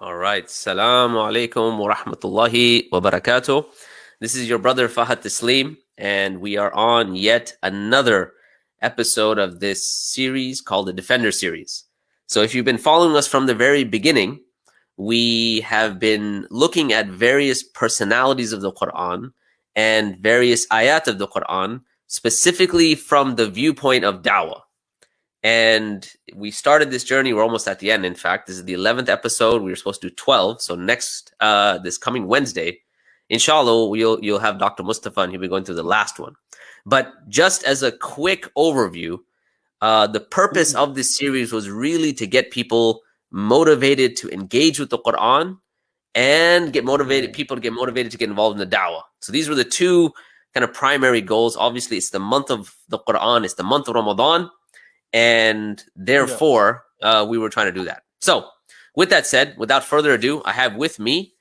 All right. Assalamu alaikum wa rahmatullahi wa barakatuh. This is your brother Fahad Taslim, and we are on yet another episode of this series called the Defender series. So if you've been following us from the very beginning, we have been looking at various personalities of the Quran and various ayat of the Quran, specifically from the viewpoint of da'wah. And we started this journey. We're almost at the end. In fact, this is the 11th episode. We were supposed to do 12. So next, this coming Wednesday, inshallah, you'll have Dr. Mustafa, and he'll be going through the last one. But just as a quick overview, the purpose of this series was really to get people motivated to engage with the Quran and get people to get motivated to get involved in the da'wah. So these were the two kind of primary goals. Obviously, it's the month of the Quran. It's the month of Ramadan. And therefore, we were trying to do that. So with that said, without further ado, I have with me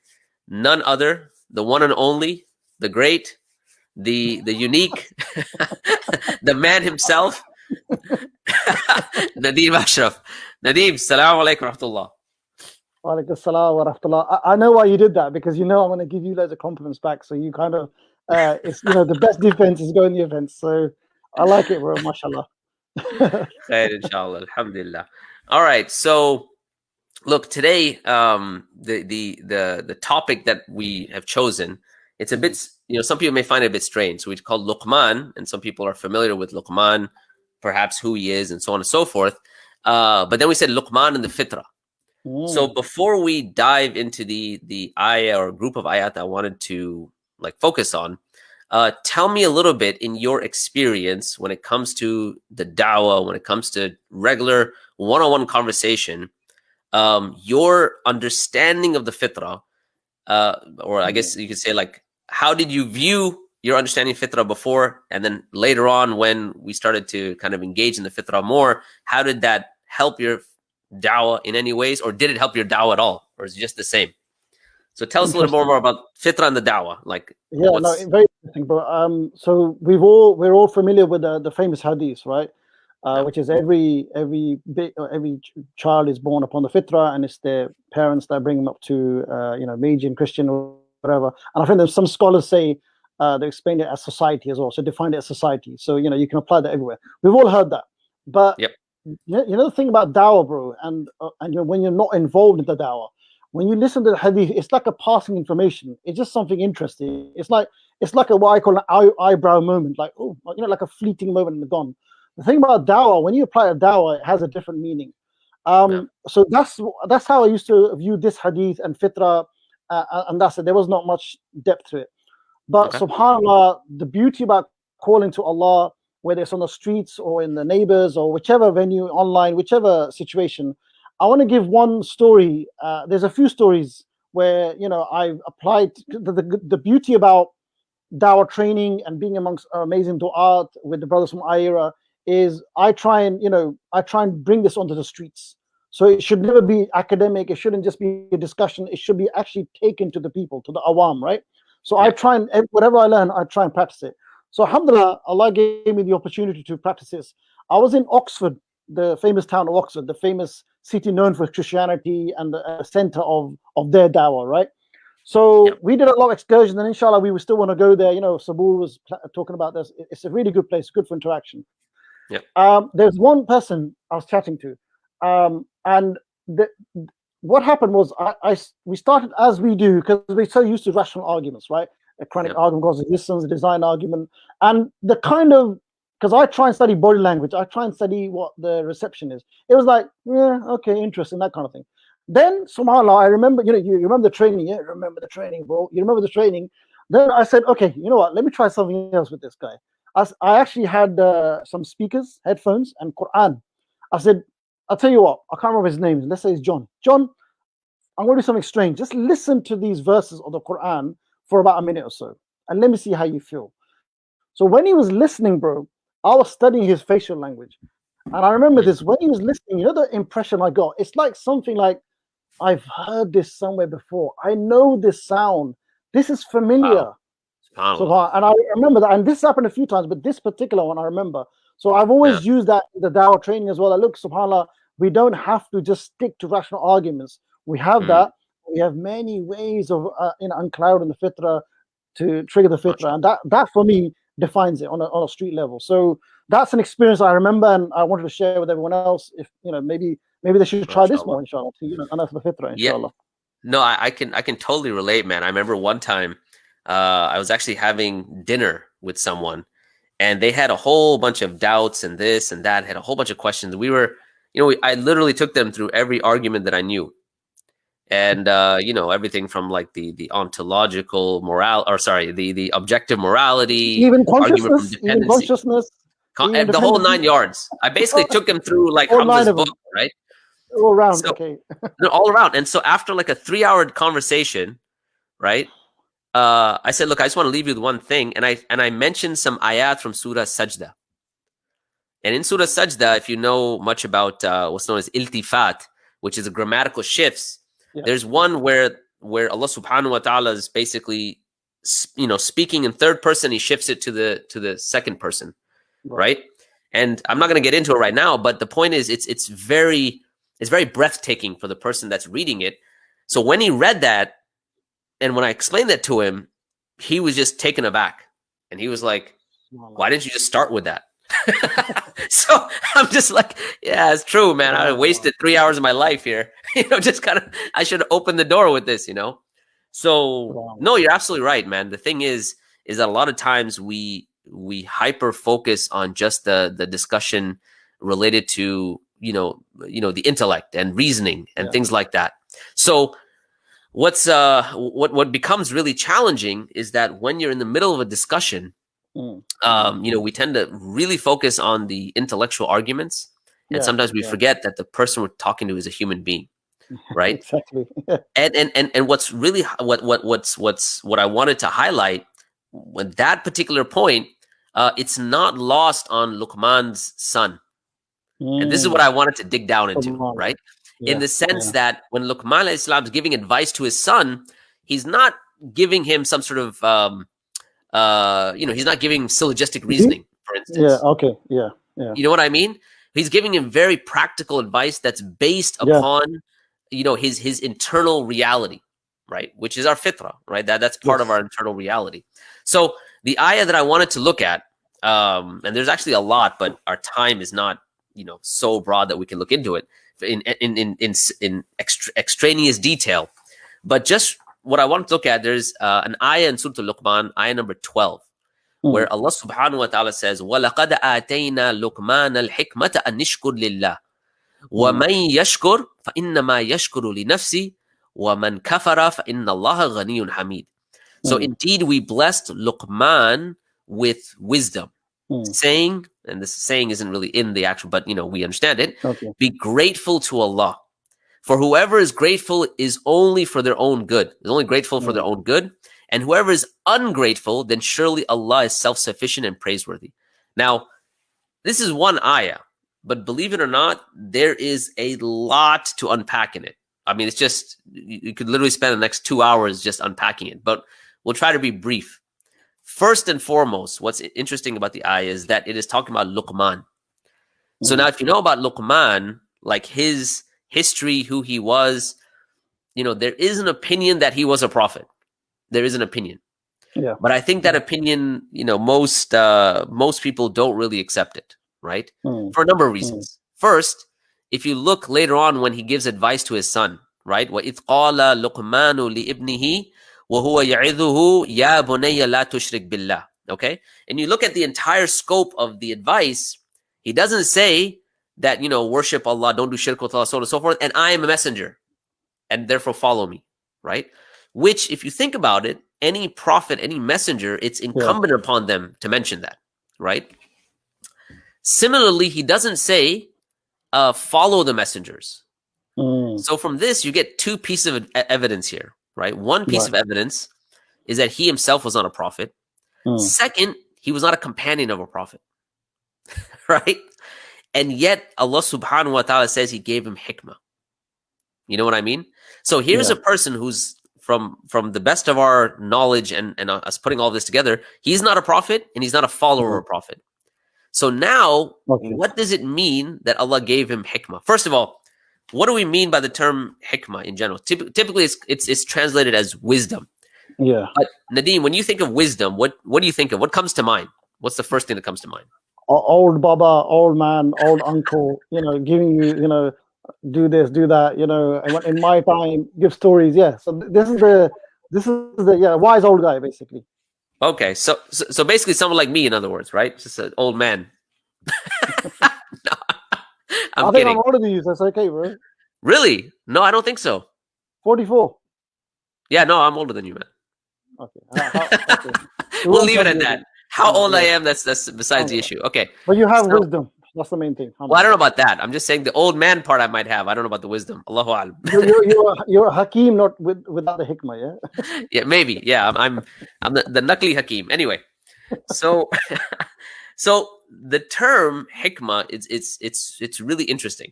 none other, the one and only, the great, the unique, the man himself, Nadeem Ashraf. Nadeem, salaam alaikum wa rahmatullah. Wa alaikum assalam wa rahmatullah. I know why you did that, because you know I'm going to give you loads of compliments back. So you kind of, it's the best defense is going the offense. So I like it, bro. Mashallah. Khair, inshallah. Alhamdulillah. All right. So look, today, the topic that we have chosen, it's a bit, some people may find it a bit strange. So we call Luqman, and some people are familiar with Luqman, perhaps who he is, and so on and so forth. But then we said Luqman and the Fitra. So before we dive into the ayah or group of ayat I wanted to focus on, tell me a little bit in your experience when it comes to the da'wah, when it comes to regular one-on-one conversation, your understanding of the fitrah, or I guess you could say how did you view your understanding of fitrah before, and then later on when we started to kind of engage in the fitrah more, how did that help your da'wah in any ways, or did it help your da'wah at all, or is it just the same? So tell us a little more about fitrah and the da'wah. Very interesting, bro. So we're all familiar with the famous hadith, right? Which is every child is born upon the fitrah, and it's their parents that bring them up to Magian, Christian, or whatever. And I think there's some scholars say they explain it as society as well, so define it as society. So you can apply that everywhere. We've all heard that, but the thing about da'wah, bro, and when you're not involved in the da'wah, when you listen to the hadith, it's like a passing information. It's just something interesting. It's like what I call an eyebrow moment, like a fleeting moment and gone. The thing about da'wah, when you apply a da'wah, it has a different meaning. So that's how I used to view this hadith and fitrah, and that's it. There was not much depth to it. But subhanAllah, the beauty about calling to Allah, whether it's on the streets or in the neighbors or whichever venue, online, whichever situation, I want to give one story. There's a few stories where I've applied the beauty about dawah training and being amongst amazing du'at with the brothers from Ayah is I try and bring this onto the streets. So it should never be academic. It shouldn't just be a discussion. It should be actually taken to the people, to the awam, right? So I try and whatever I learn, I try and practice it. So alhamdulillah, Allah gave me the opportunity to practice this. I was in Oxford, the famous town of Oxford, the famous city known for Christianity and the center of their dawah, right? So we did a lot of excursions, and inshallah we still want to go there. Sabur was talking about this. It's a really good place, good for interaction. There's one person I was chatting to, and what happened was we started as we do, because we're so used to rational arguments, right? A chronic argument, cause resistance, a design argument, and the kind of, because I try and study body language, I try and study what the reception is. It was like, okay, interesting, that kind of thing. Then subhanAllah, I remember, you remember the training, remember the training, bro. You remember the training. Then I said, okay, you know what? Let me try something else with this guy. I actually had some speakers, headphones, and Quran. I said, I'll tell you what, I can't remember his name. Let's say it's John. John, I'm going to do something strange. Just listen to these verses of the Quran for about a minute or so, and let me see how you feel. So when he was listening, bro, I was studying his facial language. And I remember this, when he was listening, the impression I got, it's like something like, I've heard this somewhere before. I know this sound. This is familiar. Wow. So, and I remember that, and this happened a few times, but this particular one I remember. So I've always used that in the dawah training as well. Look, subhanAllah, we don't have to just stick to rational arguments. We have that, we have many ways of unclouding the fitra to trigger the fitra, and that for me defines it on a street level. So that's an experience I remember, and I wanted to share with everyone else. If maybe they should try this more, inshallah, to unearth the fitra, inshallah. Yeah. No, I can totally relate, man. I remember one time I was actually having dinner with someone, and they had a whole bunch of doubts and this and that, had a whole bunch of questions. We were, I literally took them through every argument that I knew. And, everything from like the ontological the objective morality, even consciousness, the whole 9 yards. I basically took them through like Hamza's book, right? All around, so, okay. all around. And so after like a 3-hour conversation, right? I said, look, I just want to leave you with one thing. And I mentioned some ayat from Surah Sajda. And in Surah Sajda, if you know much about what's known as iltifat, which is a grammatical shifts, there's one where Allah subhanahu wa ta'ala is basically, speaking in third person, he shifts it to the second person, right? And I'm not going to get into it right now, but the point is it's very breathtaking for the person that's reading it. So when he read that, and when I explained that to him, he was just taken aback. And he was like, why didn't you just start with that? So I'm just like, yeah, it's true, man. I wasted 3 hours of my life here. Just I should have opened the door with this, So no, you're absolutely right, man. The thing is that a lot of times we hyper focus on just the discussion related to, the intellect and reasoning and things like that. So what becomes really challenging is that when you're in the middle of a discussion, we tend to really focus on the intellectual arguments, and sometimes we forget that the person we're talking to is a human being, right? Exactly. and what's really what I wanted to highlight with that particular point, it's not lost on Luqman's son, and this is what I wanted to dig down into, right? In the sense that when Luqman alayhi salam is giving advice to his son, he's not giving him some sort of he's not giving syllogistic reasoning, for instance. Yeah. You know what I mean? He's giving him very practical advice that's based upon, his internal reality, right? Which is our fitra, right? That's part of our internal reality. So the ayah that I wanted to look at, and there's actually a lot, but our time is not, so broad that we can look into it in extraneous detail. But just what I want to look at, there's an ayah in Surah Luqman, ayah number 12, where Allah subhanahu wa ta'ala says, وَلَقَدْ آتَيْنَا لُقْمَانَ الْحِكْمَةَ أَنْ نِشْكُرْ لِلَّهِ وَمَنْ يَشْكُرْ فَإِنَّمَا يَشْكُرُ لِنَفْسِهِ وَمَنْ كَفَرَ فَإِنَّ اللَّهَ غَنِيٌّ حَمِيدٌ. So indeed we blessed Luqman with wisdom, saying, and this saying isn't really in the actual, but we understand it, be grateful to Allah. For whoever is grateful is only for their own good. Is only grateful for their own good. And whoever is ungrateful, then surely Allah is self-sufficient and praiseworthy. Now, this is one ayah, but believe it or not, there is a lot to unpack in it. I mean, it's just, you could literally spend the next 2 hours just unpacking it, but we'll try to be brief. First and foremost, what's interesting about the ayah is that it is talking about Luqman. So now if you know about Luqman, like his history, who he was, there is an opinion that he was a prophet. There is an opinion. Yeah. But I think that opinion, most people don't really accept it, right? For a number of reasons. First, if you look later on when he gives advice to his son, right? وَإِذْ قَالَ لُقْمَانُ لِإِبْنِهِ وَهُوَ يَعِظُهُ يَا بُنَيَّ لَا تُشْرِكْ بِاللَّهِ. Okay? And you look at the entire scope of the advice, he doesn't say that, worship Allah, don't do shirk with Allah, so on and so forth, and I am a messenger, and therefore follow me, right? Which, if you think about it, any prophet, any messenger, it's incumbent upon them to mention that, right? Similarly, he doesn't say, follow the messengers. So from this, you get two pieces of evidence here, right? One piece of evidence is that he himself was not a prophet. Second, he was not a companion of a prophet, right? And yet Allah subhanahu wa ta'ala says he gave him hikmah. You know what I mean? So here's a person who's from the best of our knowledge and us putting all this together, he's not a prophet and he's not a follower of a prophet. So now, what does it mean that Allah gave him hikmah? First of all, what do we mean by the term hikmah in general? Typically, it's translated as wisdom. Yeah. But Nadeem, when you think of wisdom, what do you think of? What comes to mind? What's the first thing that comes to mind? Old Baba, old man, old uncle, giving you, do this, do that, and in my time, give stories. Yeah. So this is the wise old guy, basically. Okay. So basically someone like me, in other words, right? Just an old man. No, I'm kidding. I'm older than you, so it's okay, bro. Really? No, I don't think so. 44. Yeah, no, I'm older than you, man. Okay. Okay. We'll leave it at that. How old I am, that's besides the issue. Okay. But you have wisdom. That's the main thing. Well, I don't know about that. I'm just saying the old man part I might have. I don't know about the wisdom. Allahu alam. You're a Hakim, not without the hikmah, yeah? Yeah, maybe. Yeah, I'm the Nakli Hakim. Anyway, so the term hikmah it's really interesting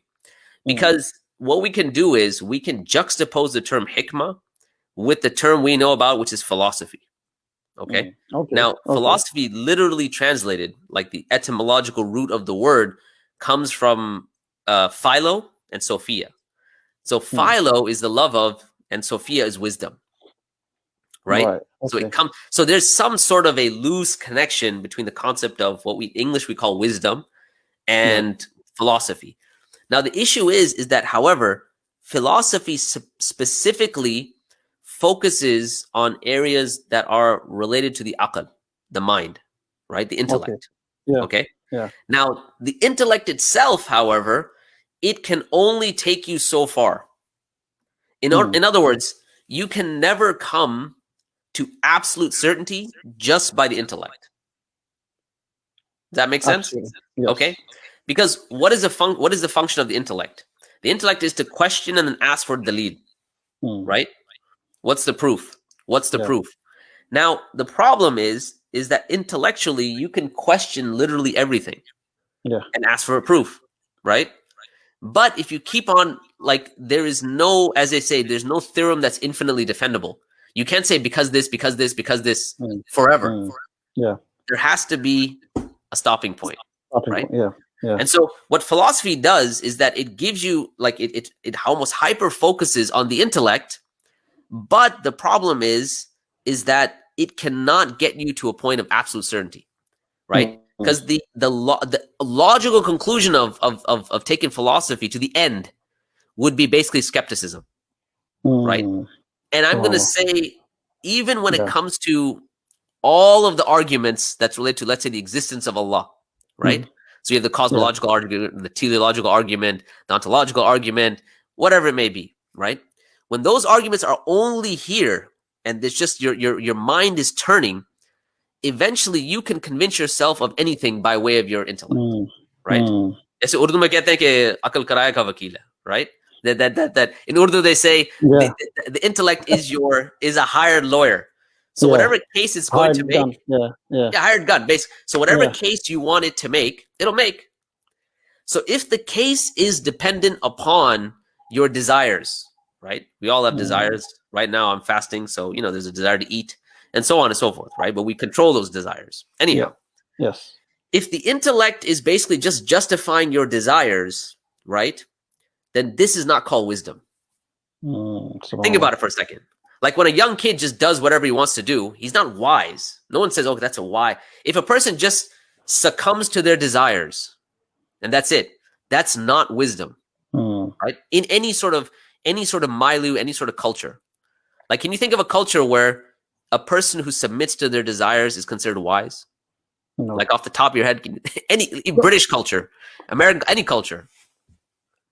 because what we can do is we can juxtapose the term hikmah with the term we know about, which is philosophy. Okay. Now, philosophy literally translated, like the etymological root of the word, comes from philo and Sophia. So philo is the love of, and Sophia is wisdom. Right. So so there's some sort of a loose connection between the concept of what we in English we call wisdom and philosophy. Now, the issue is that, however, philosophy specifically focuses on areas that are related to the aql, the mind, right? The intellect. Okay. Yeah. Now, the intellect itself, however, it can only take you so far. In other words, you can never come to absolute certainty just by the intellect. Does that make sense? Yes. Okay. Because what is the function of the intellect? The intellect is to question and then ask for dalil, right? What's the proof? What's the proof? Now, the problem is that intellectually you can question literally everything and ask for a proof, right? But if you keep on, like, there is no, as they say, there's no theorem that's infinitely defendable. You can't say because this forever. Yeah. There has to be a stopping point, right? Yeah. And so what philosophy does is that it gives you, like, it almost hyper focuses on the intellect. But the problem is that it cannot get you to a point of absolute certainty, right? Because the logical conclusion of taking philosophy to the end would be basically skepticism, right? And I'm going to say, even when it comes to all of the arguments that's related to, let's say, the existence of Allah, right? So you have the cosmological argument, the teleological argument, the ontological argument, whatever it may be, right? When those arguments are only here and it's just your mind is turning, eventually you can convince yourself of anything by way of your intellect, right? Aise Urdu mein kehte hain ki akal karaya ka vakil hai, right? That in Urdu they say the intellect is a hired lawyer. So whatever case it's going to make, hired gun, basically. So whatever case you want it to make, it'll make. So if the case is dependent upon your desires, right? We all have desires. Right now I'm fasting, so there's a desire to eat, and so on and so forth, right? But we control those desires. Anyhow, yes. If the intellect is basically just justifying your desires, right? Then this is not called wisdom. Think about it for a second. Like when a young kid just does whatever he wants to do, he's not wise. No one says, "Oh, that's a why." If a person just succumbs to their desires, and that's it, that's not wisdom, right? In any sort of milieu, any sort of culture. Like, can you think of a culture where a person who submits to their desires is considered wise? No. Like off the top of your head, any British culture, American, any culture.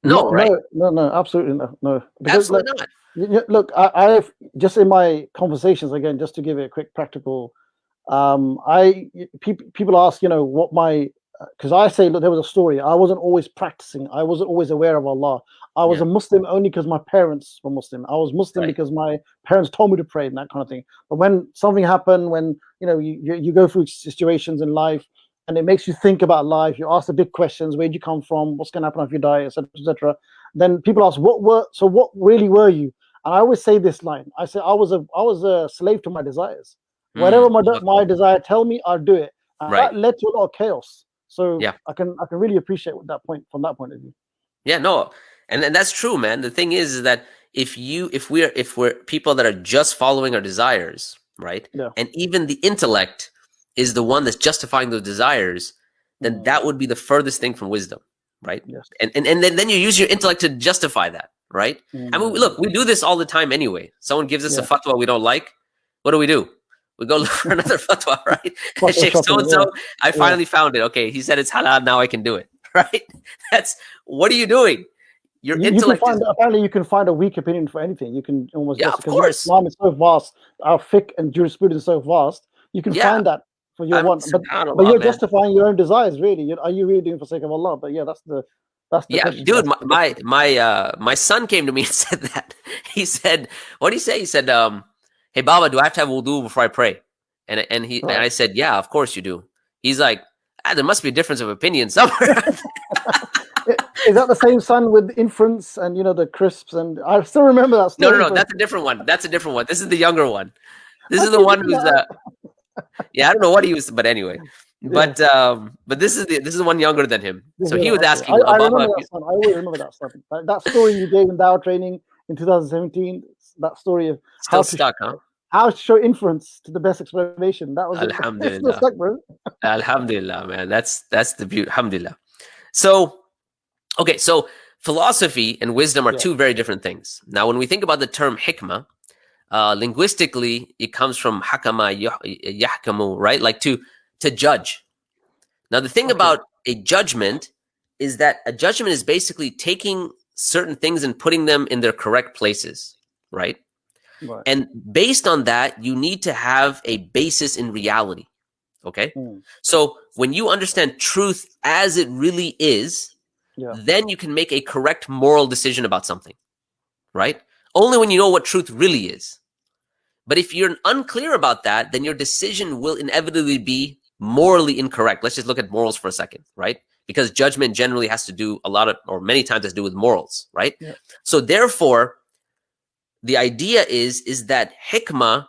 No, right? No, absolutely no. Because, absolutely not. Look, I've just in my conversations, again, just to give it a quick practical, people ask, what my, because I say, look, there was a story. I wasn't always practicing. I wasn't always aware of Allah. I was a Muslim only because my parents were Muslim. I was Muslim because my parents told me to pray and that kind of thing. But when something happened, when you go through situations in life, and it makes you think about life, you ask the big questions: where'd you come from? What's going to happen if you die, etc., etc. Then people ask, what really were you? And I always say this line: I say I was a slave to my desires. Whatever my desire tell me, I'll do it. And that led to a lot of chaos. So I can really appreciate that point from that point of view. Yeah, no. And that's true, man. The thing is that if we're people that are just following our desires, right? Yeah. And even the intellect is the one that's justifying those desires, then that would be the furthest thing from wisdom, right? Yes. And then you use your intellect to justify that, right? I mean, look, we do this all the time anyway. Someone gives us a fatwa we don't like. What do? We go look for another fatwa, right? Sheikh so-and-so, I finally found it. Okay, he said it's halal, now I can do it, right? What are you doing? Your intellect apparently you can find a weak opinion for anything. You can almost of course. Islam is so vast, our fiqh and jurisprudence is so vast. You can find that for your one, but you're justifying your own desires. Really, are you really doing for the sake of Allah? But that's the question. Dude. My son came to me and said that. He said, "What did he say?" He said, "Hey, Baba, do I have to have wudu before I pray?" And I said, "Yeah, of course you do." He's like, there must be a difference of opinion somewhere. Is that the same son with inference and the crisps? And I still remember that story. No, that's a different one. This is the younger one. This is the one who's I don't know what he was, but anyway. But this is the one younger than him. So he was asking. I remember that son. I always remember that son. That story you gave in Dawah training in 2017. That story of how to show inference to the best explanation. That was Alhamdulillah. Still stuck, bro. Alhamdulillah, man. That's the beauty. Alhamdulillah. So, okay, so philosophy and wisdom are two very different things. Now, when we think about the term hikmah, linguistically, it comes from hakama yahkamu, right? Like to judge. Now, the thing about a judgment is that a judgment is basically taking certain things and putting them in their correct places, right? And based on that, you need to have a basis in reality. Okay. So when you understand truth as it really is, then you can make a correct moral decision about something, right? Only when you know what truth really is. But if you're unclear about that, then your decision will inevitably be morally incorrect. Let's just look at morals for a second, right? Because judgment generally has to do many times has to do with morals, right? So therefore, the idea is that hikmah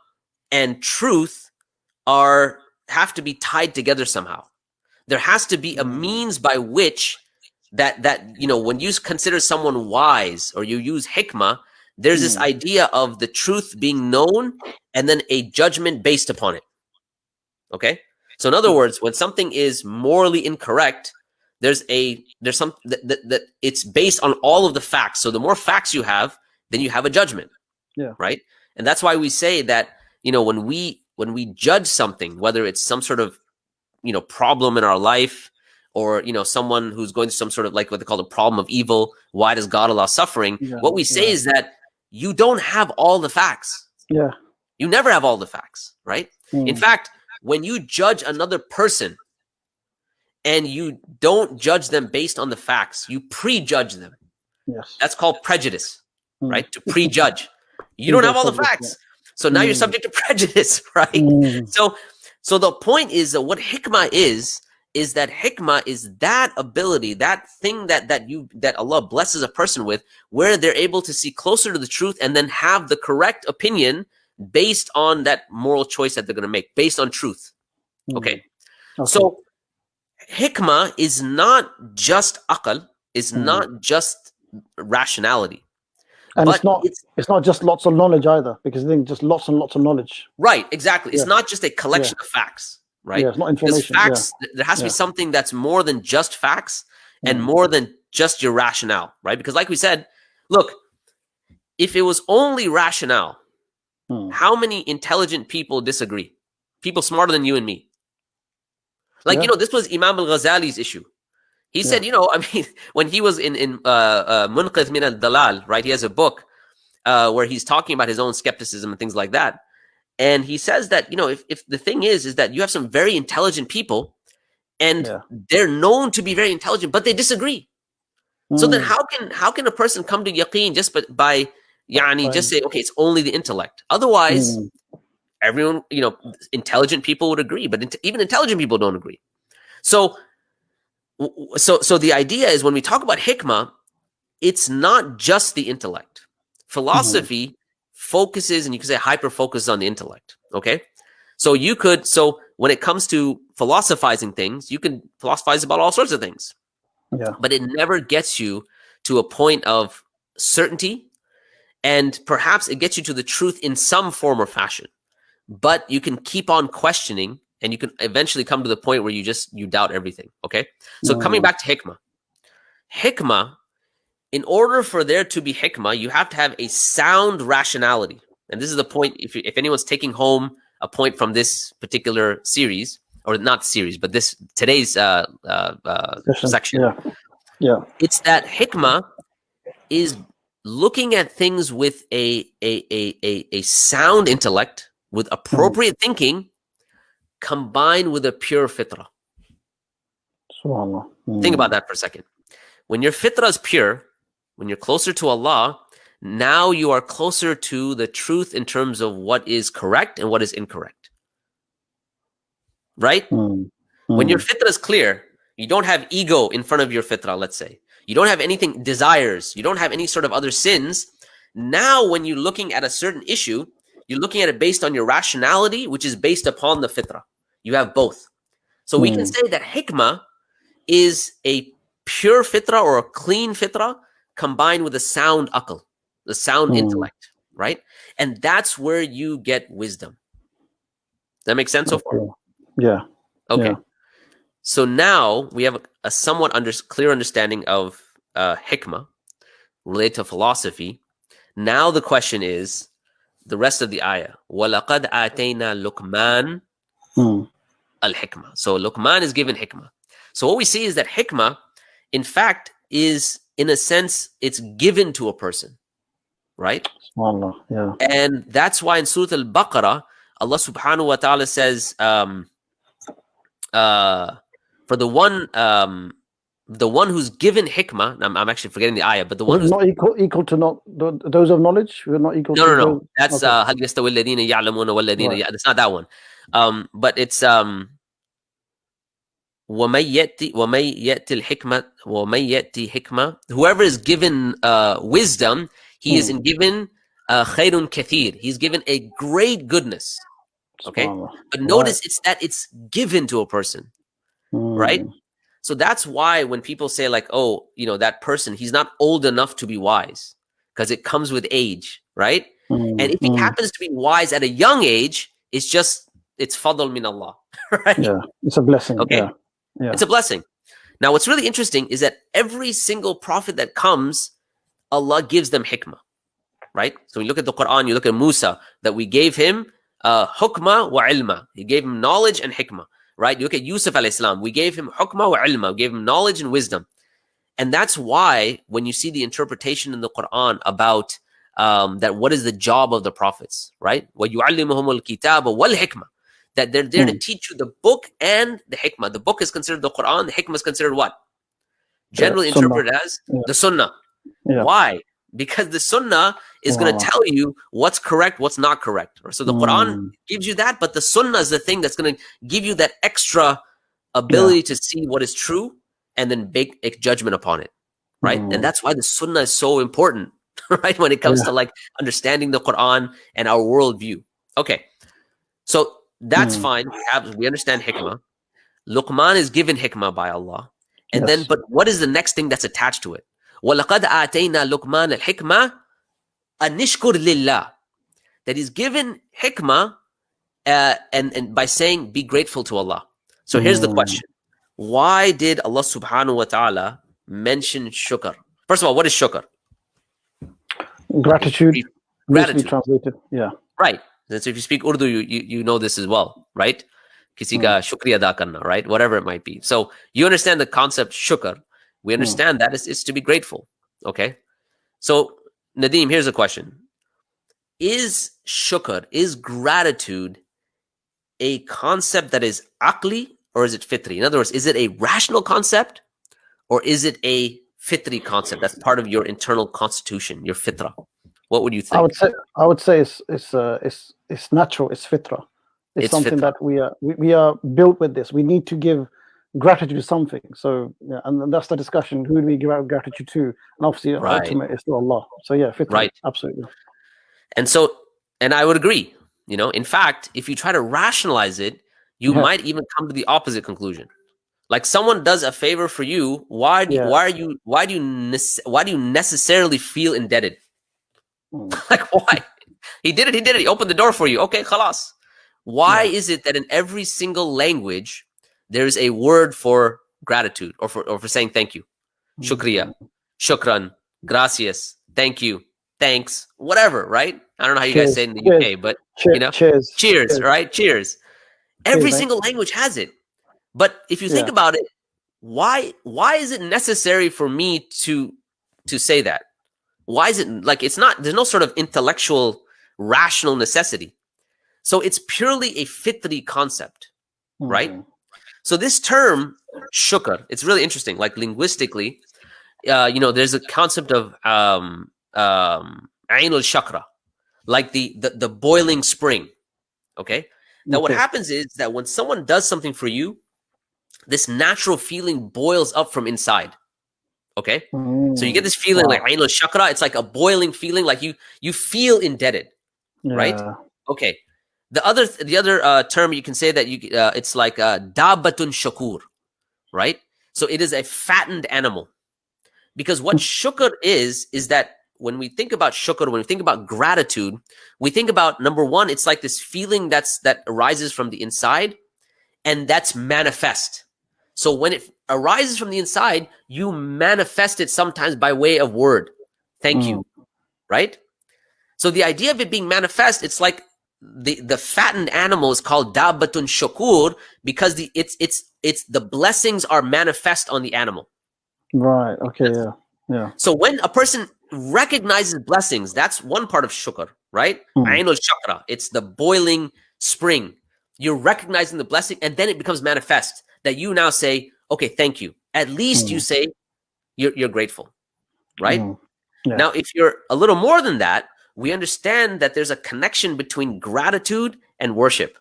and truth have to be tied together somehow. There has to be a means by which that when you consider someone wise or you use hikmah, there's this idea of the truth being known and then a judgment based upon it. Okay? So in other words, when something is morally incorrect, there's some that it's based on all of the facts. So the more facts you have, then you have a judgment. Yeah. Right? And that's why we say that, when we judge something, whether it's some sort of, problem in our life or, someone who's going through some sort of like what they call the problem of evil, why does God allow suffering? What we say is that you don't have all the facts. Yeah. You never have all the facts, right? In fact, when you judge another person and you don't judge them based on the facts, you prejudge them. Yes. That's called prejudice, right? To prejudge. You don't have all the facts. So now you're subject to prejudice, right? So the point is that what hikmah is that hikmah is that ability, that thing that Allah blesses a person with, where they're able to see closer to the truth and then have the correct opinion based on that moral choice that they're going to make, based on truth. Okay. So hikmah is not just aql, is not just rationality. And but it's not just lots of knowledge either, because I think just lots and lots of knowledge. Right, exactly. It's not just a collection of facts, right? Yeah, it's not information. Facts, there has to be something that's more than just facts and more than just your rationale, right? Because like we said, look, if it was only rationale, how many intelligent people disagree? People smarter than you and me. Like, this was Imam al-Ghazali's issue. He said, when he was in Munqidh min al-Dalal, right? He has a book where he's talking about his own skepticism and things like that. And he says that, if the thing is that you have some very intelligent people and they're known to be very intelligent, but they disagree. So then how can a person come to yaqeen just by just say, okay, it's only the intellect. Otherwise, everyone, intelligent people would agree, but even intelligent people don't agree. So the idea is when we talk about hikmah, it's not just the intellect. Philosophy focuses, and you can say hyper focuses on the intellect. Okay. So when it comes to philosophizing things, you can philosophize about all sorts of things. Yeah. But it never gets you to a point of certainty, and perhaps it gets you to the truth in some form or fashion. But you can keep on questioning, and you can eventually come to the point where you doubt everything. Okay? So coming back to hikmah. Hikmah, in order for there to be hikmah, you have to have a sound rationality. And this is the point, if anyone's taking home a point from this particular series, or not series, but today's section. Yeah. It's that hikmah is looking at things with a sound intellect, with appropriate thinking, combined with a pure fitrah. Think about that for a second. When your fitrah is pure, when you're closer to Allah, now you are closer to the truth in terms of what is correct and what is incorrect. Right? When your fitrah is clear, you don't have ego in front of your fitrah, let's say. You don't have anything, desires. You don't have any sort of other sins. Now, when you're looking at a certain issue, you're looking at it based on your rationality, which is based upon the fitrah. You have both. So we can say that hikmah is a pure fitrah or a clean fitrah combined with a sound aql, the sound intellect, right? And that's where you get wisdom. Does that make sense so far? Yeah. Okay. Yeah. So now we have a somewhat clear understanding of hikmah related to philosophy. Now the question is the rest of the ayah. وَلَقَدْ آتَيْنَا لُقْمَانَ الْحِكْمَةِ. So Luqman is given hikmah. So what we see is that hikmah, in fact, is, in a sense, it's given to a person, right? Yeah. And that's why in Surah Al-Baqarah, Allah subhanahu wa ta'ala says, for the one who's given hikmah, I'm actually forgetting the ayah, but the one who's not equal to not those of knowledge, we're not equal to no. That's هل يستوي الذين يعلمون والذين That's not that one. But it's وَمَن يَأْتِ حِكْمَةً. Whoever is given wisdom, he is given خَيْرٌ كَثِير. He's given a great goodness. Okay? But notice it's given to a person. Right? So that's why when people say like, oh, that person, he's not old enough to be wise, because it comes with age, right? And if he happens to be wise at a young age, it's fadl min Allah, right? Yeah, it's a blessing. Okay? Yeah. It's a blessing. Now, what's really interesting is that every single prophet that comes, Allah gives them hikmah, right? So when you look at the Quran, you look at Musa, that we gave him hukmah wa ilma. He gave him knowledge and hikmah, right? You look at Yusuf alayhi salam, we gave him hukmah wa ilma, we gave him knowledge and wisdom. And that's why when you see the interpretation in the Quran about that what is the job of the prophets, right? وَيُعَلِّمُهُمُ الْكِتَابَ وَالْحِكْمَةِ, that they're there to teach you the book and the hikmah. The book is considered the Quran, the hikmah is considered what? Generally interpreted as the sunnah. Yeah. Why? Because the sunnah is going to tell you what's correct, what's not correct. So the Quran gives you that, but the sunnah is the thing that's going to give you that extra ability to see what is true and then make a judgment upon it, right? And that's why the sunnah is so important, right? When it comes to like understanding the Quran and our worldview. Okay, so that's fine. We understand hikmah. Luqman is given hikmah by Allah. And then, but what is the next thing that's attached to it? وَلَقَدْ آتَيْنَا لُقْمَانَ الْحِكْمَةِ أَنْ نِشْكُرْ لِلَّهِ. That he's given hikmah and by saying, be grateful to Allah. So here's the question. Why did Allah subhanahu wa ta'ala mention shukr? First of all, what is shukr? Gratitude. Gratitude. Translated. Yeah. Right. And so if you speak Urdu, you know this as well, right? Kisi ka shukriya ada karna, right? Whatever it might be. So you understand the concept shukr. We understand that it's to be grateful. Okay. So Nadeem, here's a question. Is shukr, is gratitude a concept that is aqli or is it fitri? In other words, is it a rational concept or is it a fitri concept that's part of your internal constitution, your fitra? What would you think? I would say it's natural. It's fitra. It's something that we are built with this. We need to give gratitude to something. So and that's the discussion. Who do we give out gratitude to? And obviously, ultimate is to Allah. So fitra. Right. Absolutely. And I would agree. In fact, if you try to rationalize it, you might even come to the opposite conclusion. Like someone does a favor for you, why do you necessarily feel indebted? Like why? He did it. He opened the door for you. Okay, khalas. Why is it that in every single language there's a word for gratitude or for saying thank you? Shukriya, shukran, gracias, thank you, thanks, whatever, right? I don't know how you guys say it in the UK, but you know, cheers, right? Cheers. Every single language has it. But if you think about it, why is it necessary for me to say that? Why is it like it's not? There's no sort of intellectual, rational necessity. So it's purely a fitri concept, right? So this term shukr, it's really interesting. Like linguistically, you know, there's a concept of ain al-shakra, like the boiling spring. Okay. Now what happens is that when someone does something for you, this natural feeling boils up from inside. Okay. So you get this feeling like ain al-shakra. It's like a boiling feeling, like you feel indebted, right? Okay. The other term you can say that it's like dabatun shakur, right? So it is a fattened animal, because what shukr is that when we think about shukr, when we think about gratitude, we think about, number one, it's like this feeling that arises from the inside, and that's manifest. So when it arises from the inside, you manifest it sometimes by way of word. Thank you, right? So the idea of it being manifest, it's like the fattened animal is called dabatun shakur because it's the blessings are manifest on the animal. Right. Okay. Yeah. So when a person recognizes blessings, that's one part of shukr, right? Ain al-shakra. It's the boiling spring. You're recognizing the blessing, and then it becomes manifest that you now say, okay, thank you. At least you say you're grateful, right? Now, if you're a little more than that, we understand that there's a connection between gratitude and worship.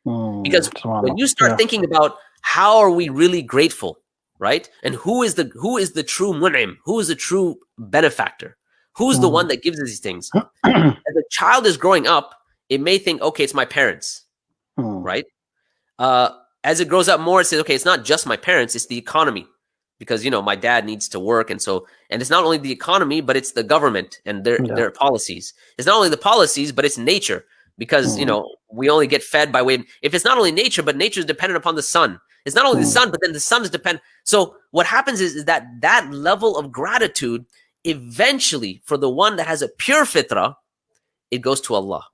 Because when you start thinking about how are we really grateful, right? And who is the true mun'im? Who is the true benefactor? Who's the one that gives us these things? As a child is growing up, it may think, okay, it's my parents, right? As it grows up more, it says, okay, it's not just my parents, it's the economy. Because, you know, my dad needs to work. And it's not only the economy, but it's the government and their policies. It's not only the policies, but it's nature. Because, you know, we only get fed by way. If it's not only nature, but nature is dependent upon the sun. It's not only the sun, but then the sun is dependent. So what happens is that level of gratitude, eventually, for the one that has a pure fitra, it goes to Allah.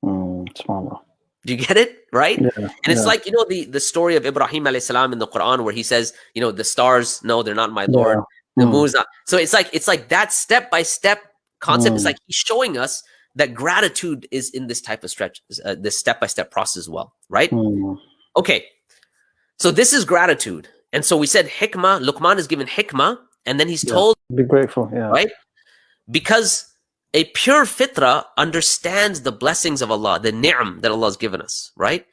SubhanAllah. Do you get it? Right? And it's like, you know, the story of Ibrahim alayhi salam in the Quran where he says, you know, the stars, no, they're not my Lord. The moon's not. So it's like that step-by-step concept. It's like he's showing us that gratitude is in this type of stretch, this step-by-step process as well. Right? Okay. So this is gratitude. And so we said hikmah, Luqman is given hikmah, and then he's told, be grateful. Right? Because a pure fitra understands the blessings of Allah, the ni'am that Allah has given us, right?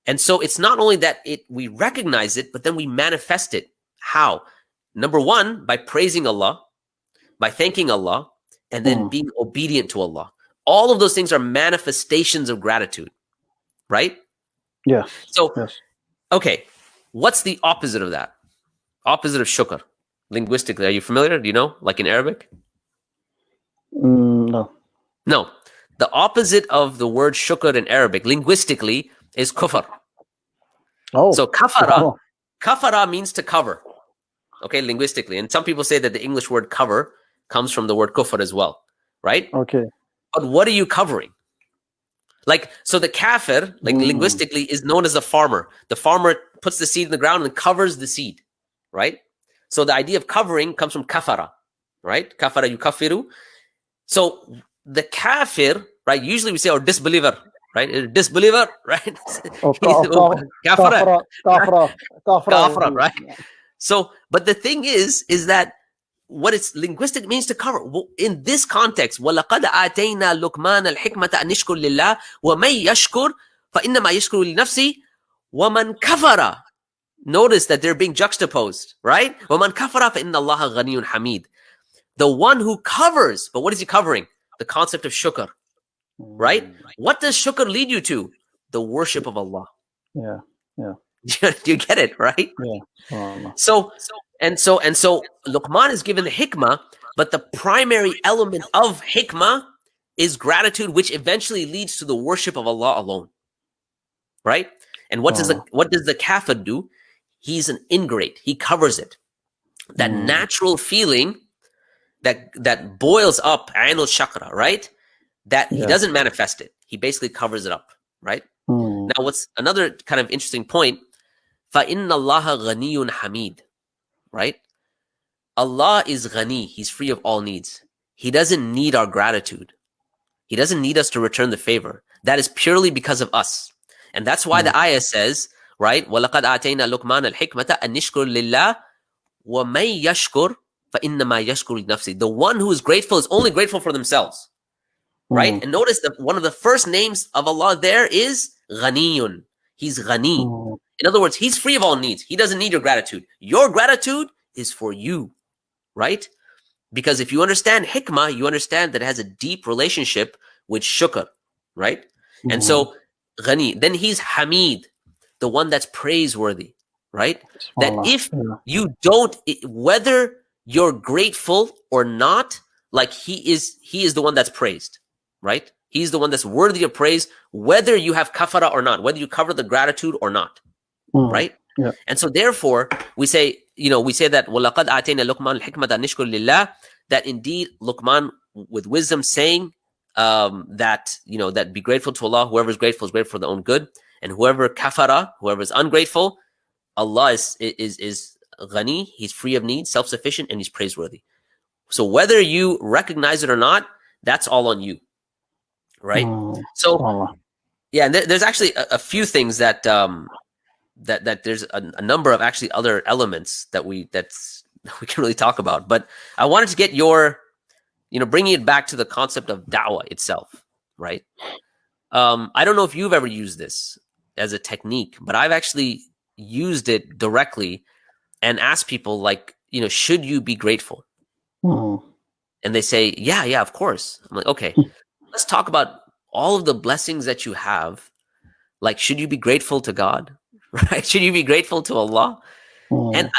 And so it's not only that we recognize it, but then we manifest it. How? Number one, by praising Allah, by thanking Allah, and then being obedient to Allah. All of those things are manifestations of gratitude, right? Yeah. So, okay, what's the opposite of that? Opposite of shukr, linguistically, are you familiar? Do you know, like in Arabic? No. The opposite of the word shukr in Arabic, linguistically, is kufr. So kafara means to cover. Okay, linguistically. And some people say that the English word cover comes from the word kufr as well, right? Okay. But what are you covering? Like, so the kafir, like linguistically, is known as a farmer. The farmer puts the seed in the ground and covers the seed, right? So the idea of covering comes from kafara, right? Kafara yukafiru. So the kafir, right? Usually we say, or disbeliever, right? Disbeliever, right? Kafara, right? So, but the thing is that what it's linguistic means to cover. In this context, وَلَقَدْ آتَيْنَا لُقْمَانَ الْحِكْمَةَ أَنْ يَشْكُرْ لِلَّهِ وَمَنْ يَشْكُرْ فَإِنَّمَا يَشْكُرُ لِنَفْسِهِ وَمَنْ كَفَرَ. Notice that they're being juxtaposed, right? وَمَنْ كَفَرَ فَإِنَّ اللَّهَ غَنِيٌّ حَمِيدٌ. The one who covers, but what is he covering? The concept of shukr, right? What does shukr lead you to? The worship of Allah. Yeah. Do you get it, right? Yeah. So Luqman is given the hikmah, but the primary element of hikmah is gratitude, which eventually leads to the worship of Allah alone, right? And what does the kafir do? He's an ingrate. He covers it. That natural feeling that boils up ainul shakra, right? That he doesn't manifest it. He basically covers it up, right? Now, what's another kind of interesting point? فَإِنَّ اللَّهَ غَنِيٌّ حَمِيدٌ, right? Allah is ghani. He's free of all needs. He doesn't need our gratitude. He doesn't need us to return the favor. That is purely because of us. And that's why the ayah says, right? وَلَقَدْ آتَيْنَا لُقْمَانَ الْحِكْمَةَ أَنْ يَشْكُرْ لِلَّهِ وَمَنْ يَشْكُرْ فَإِنَّمَا يَشْكُرْ لِنَفْسِهِ. The one who is grateful is only grateful for themselves, right? And notice that one of the first names of Allah there is ghaniyun. He's ghani. In other words, he's free of all needs. He doesn't need your gratitude. Your gratitude is for you, right? Because if you understand hikmah, you understand that it has a deep relationship with shukr, right? And so ghani, then he's hamid, the one that's praiseworthy, right? That if you don't, whether you're grateful or not, like he is the one that's praised, right? He's the one that's worthy of praise, whether you have kafara or not, whether you cover the gratitude or not, right? And so therefore, we say that وَلَقَدْ آتَيْنَا لُقْمَانَ الْحِكْمَةَ أَنْ يَشْكُرَ لِلَّهِ, that indeed Luqman with wisdom saying that be grateful to Allah. Whoever is grateful is grateful for their own good, and whoever kafara, whoever is ungrateful, Allah is ghani. He's free of need, self-sufficient, and he's praiseworthy. So whether you recognize it or not, that's all on you, right? So yeah, and there's actually a few things that that there's a number of actually other elements that we can really talk about. But I wanted to get your, bringing it back to the concept of da'wah itself, right? I don't know if you've ever used this as a technique, but I've actually used it directly and asked people, like, should you be grateful? And they say, yeah, of course. I'm like, okay, let's talk about all of the blessings that you have. Like, should you be grateful to God? Right? Should you be grateful to Allah? And,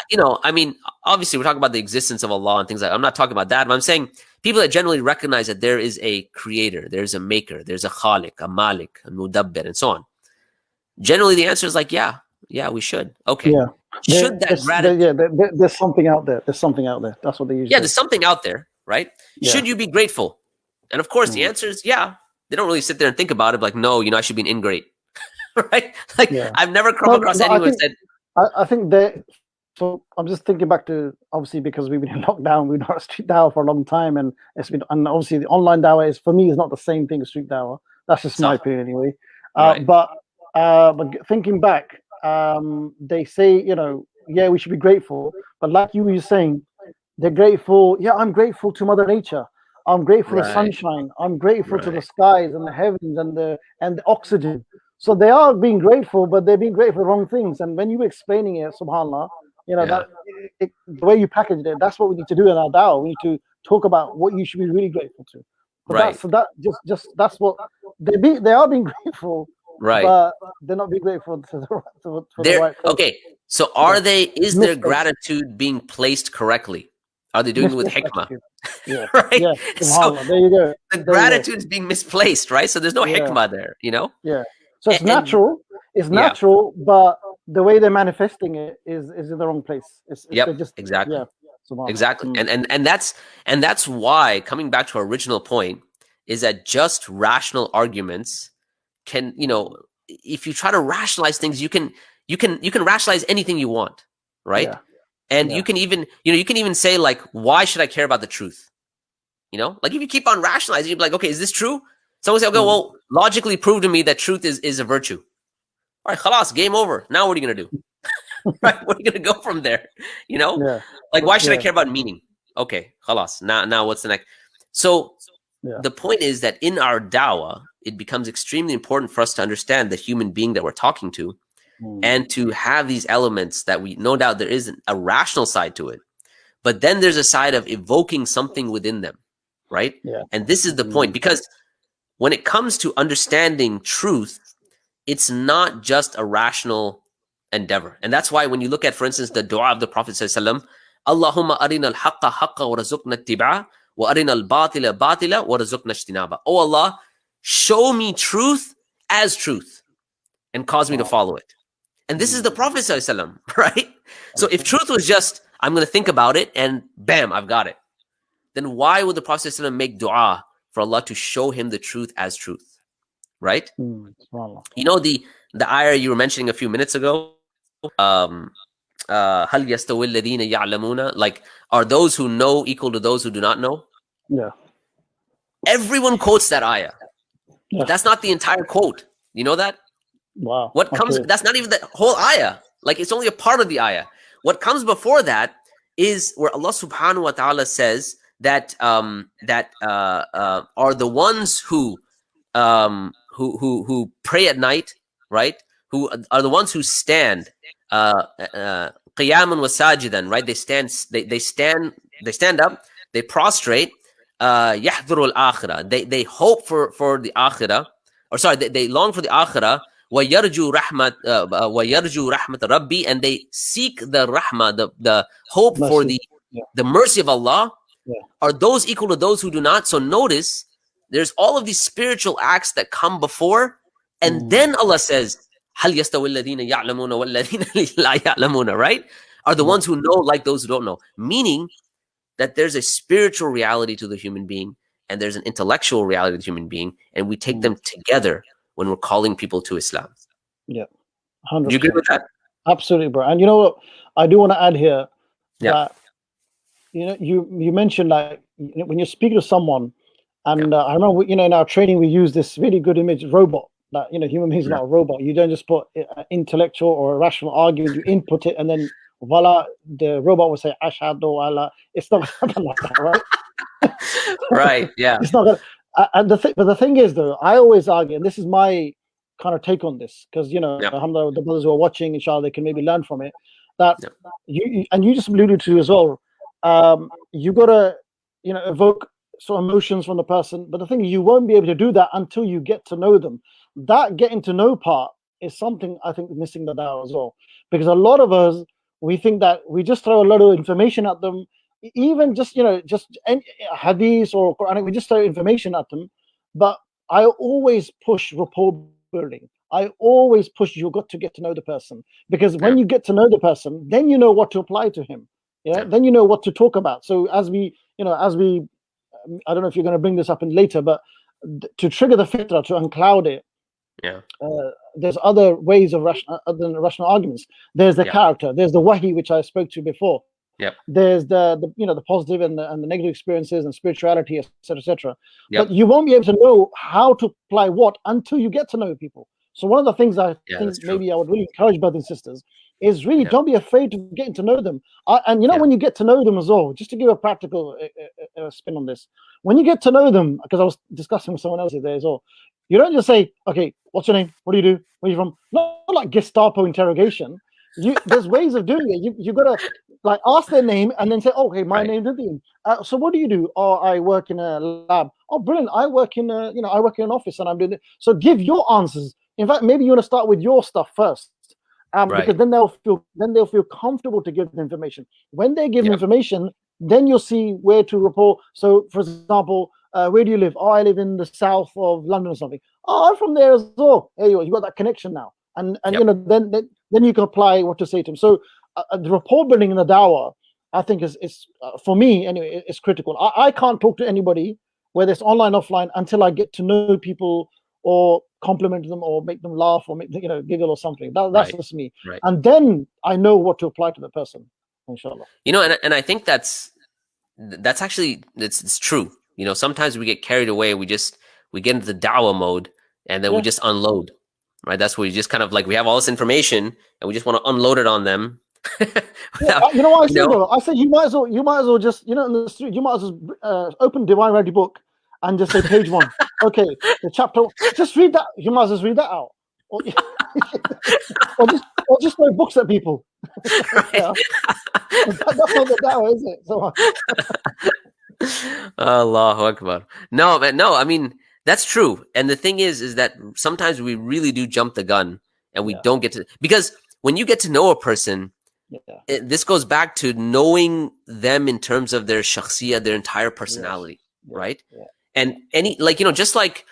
I mean, obviously we're talking about the existence of Allah and things like that. I'm not talking about that, but I'm saying people that generally recognize that there is a creator, there's a maker, there's a khaliq, a malik, a mudabbir, and so on. Generally, the answer is like, yeah, we should. Okay. Yeah. Should that gratitude... there's something out there. There's something out there. That's what they usually say. There's something out there, right? Yeah. Should you be grateful? And of course, the answer is yeah. They don't really sit there and think about it like, no, I should be an ingrate. Right? Like, I've never come across anyone who said... I think that... So I'm just thinking back to, obviously, because we've been in lockdown, we've not street dawah for a long time, and obviously the online dawah is, for me, is not the same thing as street dawah. That's just my opinion anyway. Right. But thinking back, they say, we should be grateful, but like you were saying, they're grateful. Yeah, I'm grateful to Mother Nature. I'm grateful to sunshine. I'm grateful to the skies and the heavens and the oxygen. So they are being grateful, but they're being grateful for the wrong things. And when you were explaining it, subhanAllah, that the way you packaged it, that's what we need to do in our dawah. We need to talk about what you should be really grateful to. But that's what they are being grateful, right? But they're not being grateful to the right place. Okay, so is their gratitude being placed correctly? Are they doing it with hikmah? Yeah. Right? Yeah. So there you go. The gratitude is being misplaced, right? So there's no hikmah there, Yeah. So it's natural. It's natural, but the way they're manifesting it is in the wrong place. Exactly. Yeah. Exactly. And that's why, coming back to our original point, is that just rational arguments can, if you try to rationalize things, you can rationalize anything you want, right? Yeah. And you can even say, like, why should I care about the truth? Like, if you keep on rationalizing, you'd be like, okay, is this true? Someone say, okay, well, logically prove to me that truth is a virtue. All right, khalas, game over. Now what are you going to do? Right? Where are you going to go from there? Like, why should I care about meaning? Okay, khalas. Now what's the next? So the point is that in our dawah, it becomes extremely important for us to understand the human being that we're talking to, and to have these elements that no doubt there is a rational side to it, but then there's a side of evoking something within them, right? Yeah. And this is the point, because when it comes to understanding truth, it's not just a rational endeavor. And that's why when you look at, for instance, the dua of the Prophet sallallahu alaihi wasallam, Allahumma arina al-haqqa haqqa wa razukna ittiba'a wa arina al-batila batila wa razukna ijtinaba. Oh Allah, show me truth as truth and cause me to follow it. And this is the Prophet sallallahu alaihi wasallam, right? So if truth was just, I'm going to think about it and bam, I've got it, then why would the Prophet sallallahu alaihi wasallam make dua for Allah to show him the truth as truth, right? You know the ayah you were mentioning a few minutes ago, هل يستوي الذين يعلمون, like, are those who know equal to those who do not know? Yeah. Everyone quotes that ayah. Yeah. That's not the entire quote. You know that? Wow. What comes, that's not even the whole ayah. Like, it's only a part of the ayah. What comes before that is where Allah subhanahu wa ta'ala says that are the ones who pray at night, right? Who are the ones who stand qiyaman wa sajidan, right? They stand up, they prostrate, yahduru al-akhirah. They hope for the akhirah, or sorry, they long for the akhirah, wa yarju rahmat rabbi, and they seek the rahmah, the hope mercy. For the mercy of Allah. Are those equal to those who do not? So notice there's all of these spiritual acts that come before, and then Allah says, هل يستوي الذين يعلمون والذين لا يعلمون, right? Are the ones who know like those who don't know. Meaning that there's a spiritual reality to the human being and there's an intellectual reality to the human being, and we take them together when we're calling people to Islam. Yeah. 100%. Do you agree with that? Absolutely, bro. And you know what? I do want to add here that, you know, you mentioned, like, when you're speaking to someone, and I remember, you know, in our training, we use this really good image, robot. That, you know, human beings are not a robot. You don't just put an intellectual or a rational argument, you input it, and then voila, the robot will say ashhadu alla. It's not gonna happen like that, right? Right. Yeah. It's not gonna. And but the thing is, though, I always argue, and this is my kind of take on this, because, you know, alhamdulillah, the brothers who are watching, inshallah, they can maybe learn from it. That you just alluded to as well. You gotta, you know, evoke sort of emotions from the person, but the thing is, you won't be able to do that until you get to know them. That getting to know part is something I think missing the dawah as well, because a lot of us, we think that we just throw a lot of information at them, even just, you know, just any hadith or Quran, we just throw information at them. But I always push rapport building. I always push, you've got to get to know the person, because when you get to know the person, then you know what to apply to him. Then you know what to talk about. So as we, I don't know if you're going to bring this up in later, but to trigger the fitra, to uncloud it, there's other ways of other than rational arguments. There's the character, there's the wahi, which I spoke to before. There's the the positive and the negative experiences and spirituality, etc., etc. But you won't be able to know how to apply what until you get to know people. So one of the things I think maybe I would really encourage brothers and sisters is really don't be afraid of getting to know them. And when you get to know them as well, just to give a practical spin on this, when you get to know them, because I was discussing with someone else today as well, you don't just say, okay, what's your name? What do you do? Where are you from? Not like Gestapo interrogation. There's ways of doing it. You got to like ask their name and then say, okay, my name's Vivian. So what do you do? Oh, I work in a lab. Oh, brilliant. I work in I work in an office and I'm doing it. So give your answers. In fact, maybe you want to start with your stuff first. Because then they'll feel comfortable to give the information. When they give information, then you'll see where to report. So, for example, where do you live? Oh, I live in the south of London or something. Oh, I'm from there as well. There you got that connection now, and then you can apply what to say to them. So, the rapport building in the dawah, I think is for me anyway, is critical. I can't talk to anybody, whether it's online, offline, until I get to know people or compliment them or make them laugh or make giggle or something. That's just me. And then I know what to apply to the person, inshallah. And I think that's actually it's true. Sometimes we get carried away. We get into the dawah mode and then we just unload. Right? That's where we just kind of like we have all this information and we just want to unload it on them. You know what I said though? I said you might as well just in the street, you might as well open Divine Ready book and just say page 1. Okay, the chapter. Just read that. You might as well read that out, or just throw books at people. That's not the dawah, is it? So, Allahu Akbar. No, I mean that's true. And the thing is that sometimes we really do jump the gun, and we don't get to, because when you get to know a person, this goes back to knowing them in terms of their shakhsiyah, their entire personality, right? And any, like, just like,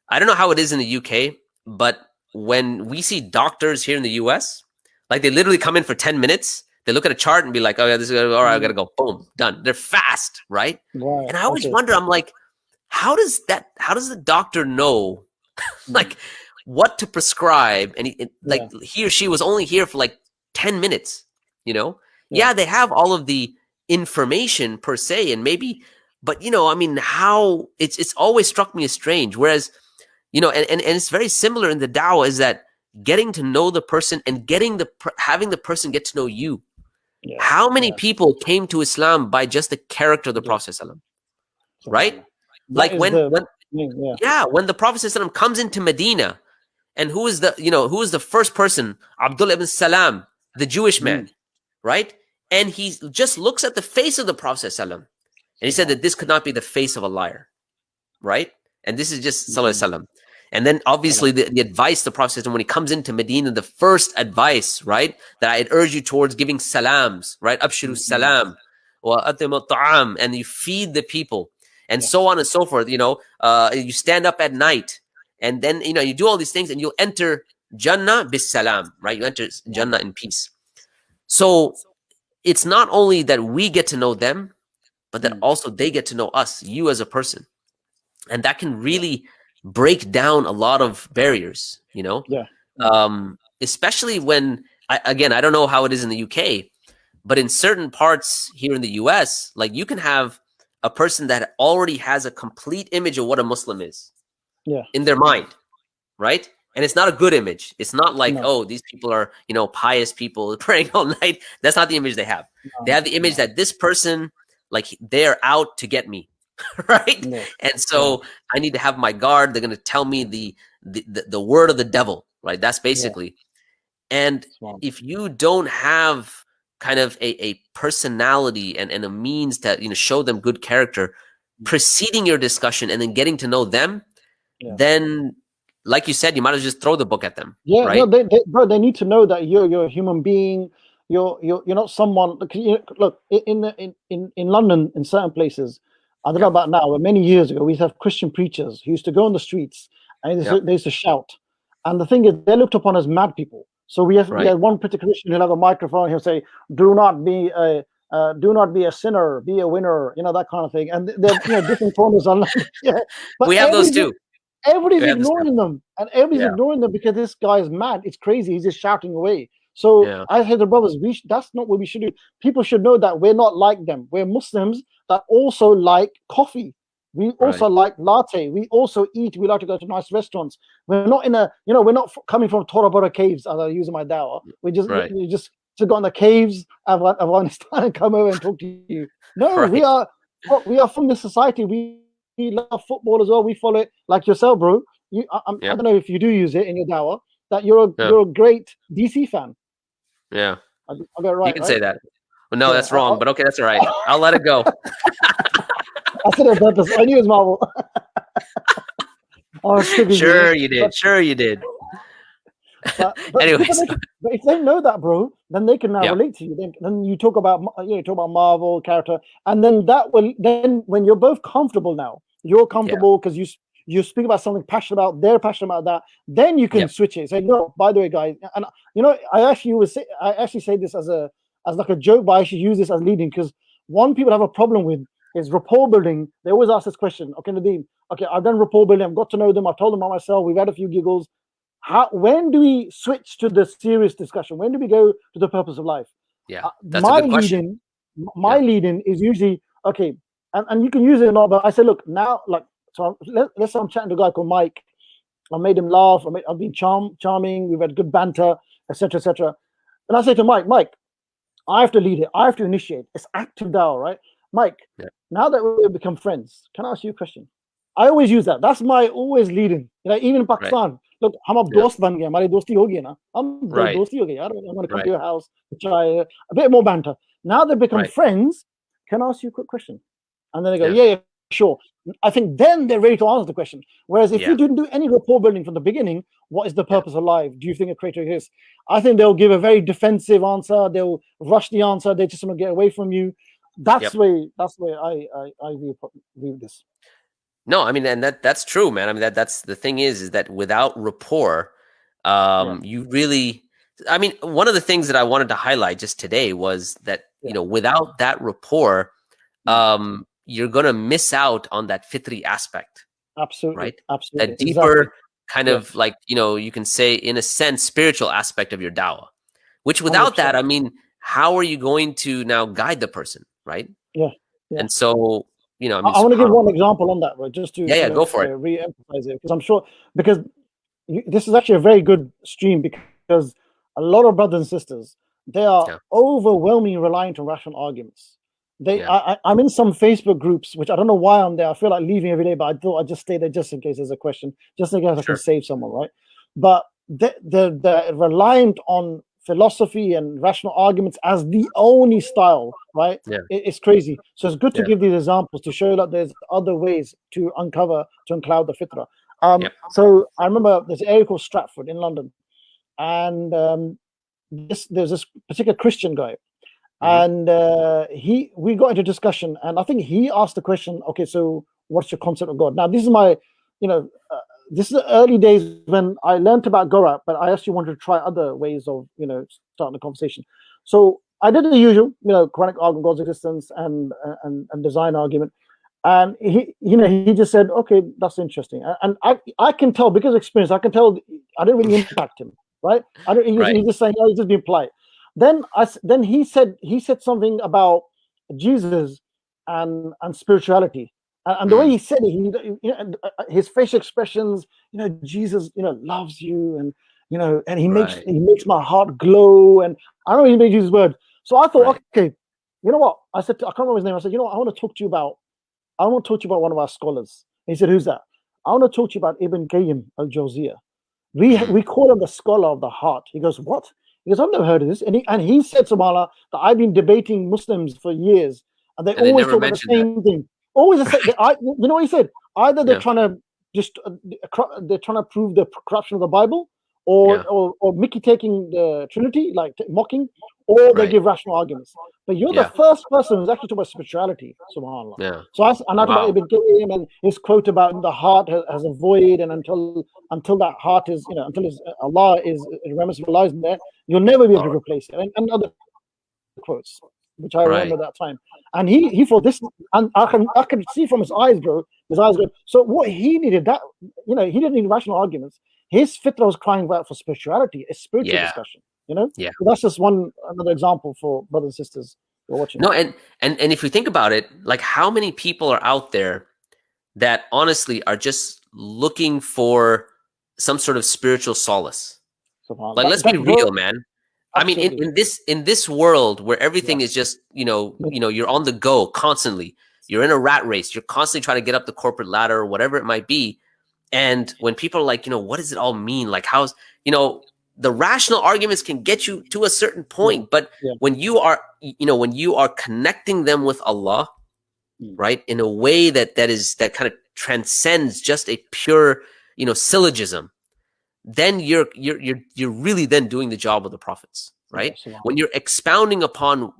I don't know how it is in the UK, but when we see doctors here in the US, like, they literally come in for 10 minutes, they look at a chart and be like, oh yeah, this is all right, I gotta go, boom, done. They're fast, right? And I always wonder, I'm like, how does the doctor know like what to prescribe? And he or she was only here for like 10 minutes, Yeah, they have all of the information per se, and maybe, but I mean, how it's always struck me as strange. Whereas, and it's very similar in the da'wah, is that getting to know the person and having the person get to know you. How many people came to Islam by just the character of the Prophet ﷺ, right? Like when the Prophet ﷺ comes into Medina, and who is the first person? Abdullah ibn Salam, the Jewish man, right? And he just looks at the face of the Prophet ﷺ, and he said that this could not be the face of a liar, right? And this is just Sallallahu Alaihi Wasallam. And then obviously the advice the Prophet says when he comes into Medina, the first advice, right, that I'd urge you towards giving salams, right? Abshiru salam wa atimu ta'am, and you feed the people, and so on and so forth. You stand up at night, and then you do all these things, and you'll enter Jannah bis salam, right? You enter Jannah in peace. So it's not only that we get to know them, but that also they get to know us, you as a person, and that can really break down a lot of barriers, especially when, I don't know how it is in the UK, but in certain parts here in the US, like, you can have a person that already has a complete image of what a Muslim is in their mind, right? And it's not a good image. It's not like, oh, these people are, pious people praying all night. That's not the image they have. They have the image that this person, like, they're out to get me. Right? And so I need to have my guard. They're going to tell me the word of the devil, right? That's basically. And if you don't have kind of a personality and a means to show them good character, preceding your discussion and then getting to know them, then, like you said, you might as well just throw the book at them. Right? No, they need to know that you're a human being. You're not someone. Look, in London, in certain places, I don't know about now, but many years ago, we used to have Christian preachers who used to go on the streets and they used to shout. And the thing is, they're looked upon as mad people. So we had one particular Christian who'll have a microphone. He'll say, "Do not be a sinner, be a winner," that kind of thing. And they're different corners on. But we have those too. Everybody's ignoring them, and everybody's ignoring them because this guy is mad. It's crazy. He's just shouting away. So I say to the brothers, that's not what we should do. People should know that we're not like them. We're Muslims that also like coffee. We also like latte. We also eat. We like to go to nice restaurants. We're not we're not coming from Tora Bora caves, as I use in my dawah. We just to go in the caves of Afghanistan and come over and talk to you. No, we are from this society. We love football as well. We follow it like yourself, bro. I don't know if you do use it in your dawah. That you're a great DC fan. Yeah, I got it right. You can say that. Well, no, that's wrong. But okay, that's all right. I'll let it go. I said it on purpose. I knew it was Marvel. Sure you did. Sure you did. But anyways, but if they know that, bro, then they can now relate to you. Then you talk about Marvel character, and then when you're both comfortable now, you're comfortable because you speak about something passionate about, they're passionate about that, then you can switch it. Say, no, by the way, guys, and I actually say this as like a joke, but I should use this as leading, because one people have a problem with is rapport building. They always ask this question, okay, Nadeem, okay, I've done rapport building, I've got to know them, I've told them about myself, we've had a few giggles. When do we switch to the serious discussion? When do we go to the purpose of life? That's a good question. My lead-in is usually, okay, and you can use it or not, but I say, look, now, like, so let's say I'm chatting to a guy called Mike. I made him laugh. I've been charming. We've had good banter, etc., etc. And I say to Mike, I have to lead it. I have to initiate. It's active dawah, right? Mike, now that we've become friends, can I ask you a question? I always use that. That's my always leading. Even in Pakistan, look, हम अब दोस्त बन गए, हमारी दोस्ती हो गई ना, हम दोस्ती हो गई यार. I'm going to come to your house, try a bit more banter. Now they become friends. Can I ask you a quick question? And then they go, yeah, sure. I think then they're ready to answer the question. Whereas if Yeah. you didn't do any rapport building from the beginning, what is the purpose of life? Do you think a creator exists? I think they'll give a very defensive answer. They'll rush the answer. They just want to get away from you. That's where I view this. No, I mean, and that's true, man. I mean, that's the thing is that without rapport, you really, I mean, one of the things that I wanted to highlight just today was that, you know, without that rapport, you're going to miss out on that fitri aspect. Absolutely. Right? Absolutely. That deeper kind of like, you know, you can say in a sense, spiritual aspect of your dawah, which without 100%. that, I mean, how are you going to now guide the person? Right. Yeah. And so, you know, I mean, I want to give one example on that, right? Just to go for it. re-emphasize it, because I'm sure, because this is actually a very good stream, because a lot of brothers and sisters, they are overwhelmingly reliant on rational arguments. I'm in some Facebook groups, which I don't know why I'm there. I feel like leaving every day, but I thought I'd just stay there just in case there's a question, just in case I can save someone, right? But they're reliant on philosophy and rational arguments as the only style, right? It's crazy. So it's good to give these examples to show that there's other ways to uncloud the fitra. So I remember there's an area called Stratford in London, and there's this particular Christian guy, and we got into discussion, and I think he asked the question, okay, so what's your concept of God? Now this is my, this is the early days when I learned about Gorak, but I actually wanted to try other ways of, starting the conversation. So I did the usual, Quranic argument, God's existence, and design argument. And he just said, okay, that's interesting. And I can tell, because of experience, I can tell I didn't really impact him, right? He's just saying, he's just being polite. Then he said something about Jesus and spirituality. And the way he said it, his facial expressions, Jesus, loves you, and and he makes my heart glow, and I don't know, he made his word. So I thought, okay, you know what? I said, I can't remember his name. I said, I want to talk to you about one of our scholars. And he said, who's that? I want to talk to you about Ibn Qayyim al-Jawziyah. We call him the scholar of the heart. He goes, what? He goes, I've never heard of this. And he said, subhanAllah, that I've been debating Muslims for years, and they always talk about the same thing. Always the same. You know what he said? Either they're trying to prove the corruption of the Bible, or Mickey taking the Trinity, like mocking, or they give rational arguments. But you're the first person who's actually talking about spirituality, subhanAllah. So I talk about Ibn Qayyim and his quote about the heart has a void, and until that heart is, until Allah is remembrance of Allah is there, you'll never be able to replace it. And other quotes, which I remember that time. And he thought this, and I could see from his eyes, bro. His eyes go. So what he needed, that he didn't need rational arguments. His fitra was crying out for spirituality, a spiritual discussion. So that's just another example for brothers and sisters who are watching. No, and if you think about it, like how many people are out there that honestly are just looking for some sort of spiritual solace? Like, let's be real, man. Absolutely. I mean, in this world where everything is just, you're on the go constantly. You're in a rat race. You're constantly trying to get up the corporate ladder or whatever it might be. And when people are like, what does it all mean? Like, how's, the rational arguments can get you to a certain point, but when you are connecting them with Allah, right, in a way that kind of transcends just a pure, syllogism, then you're really then doing the job of the prophets, right? When you're expounding upon,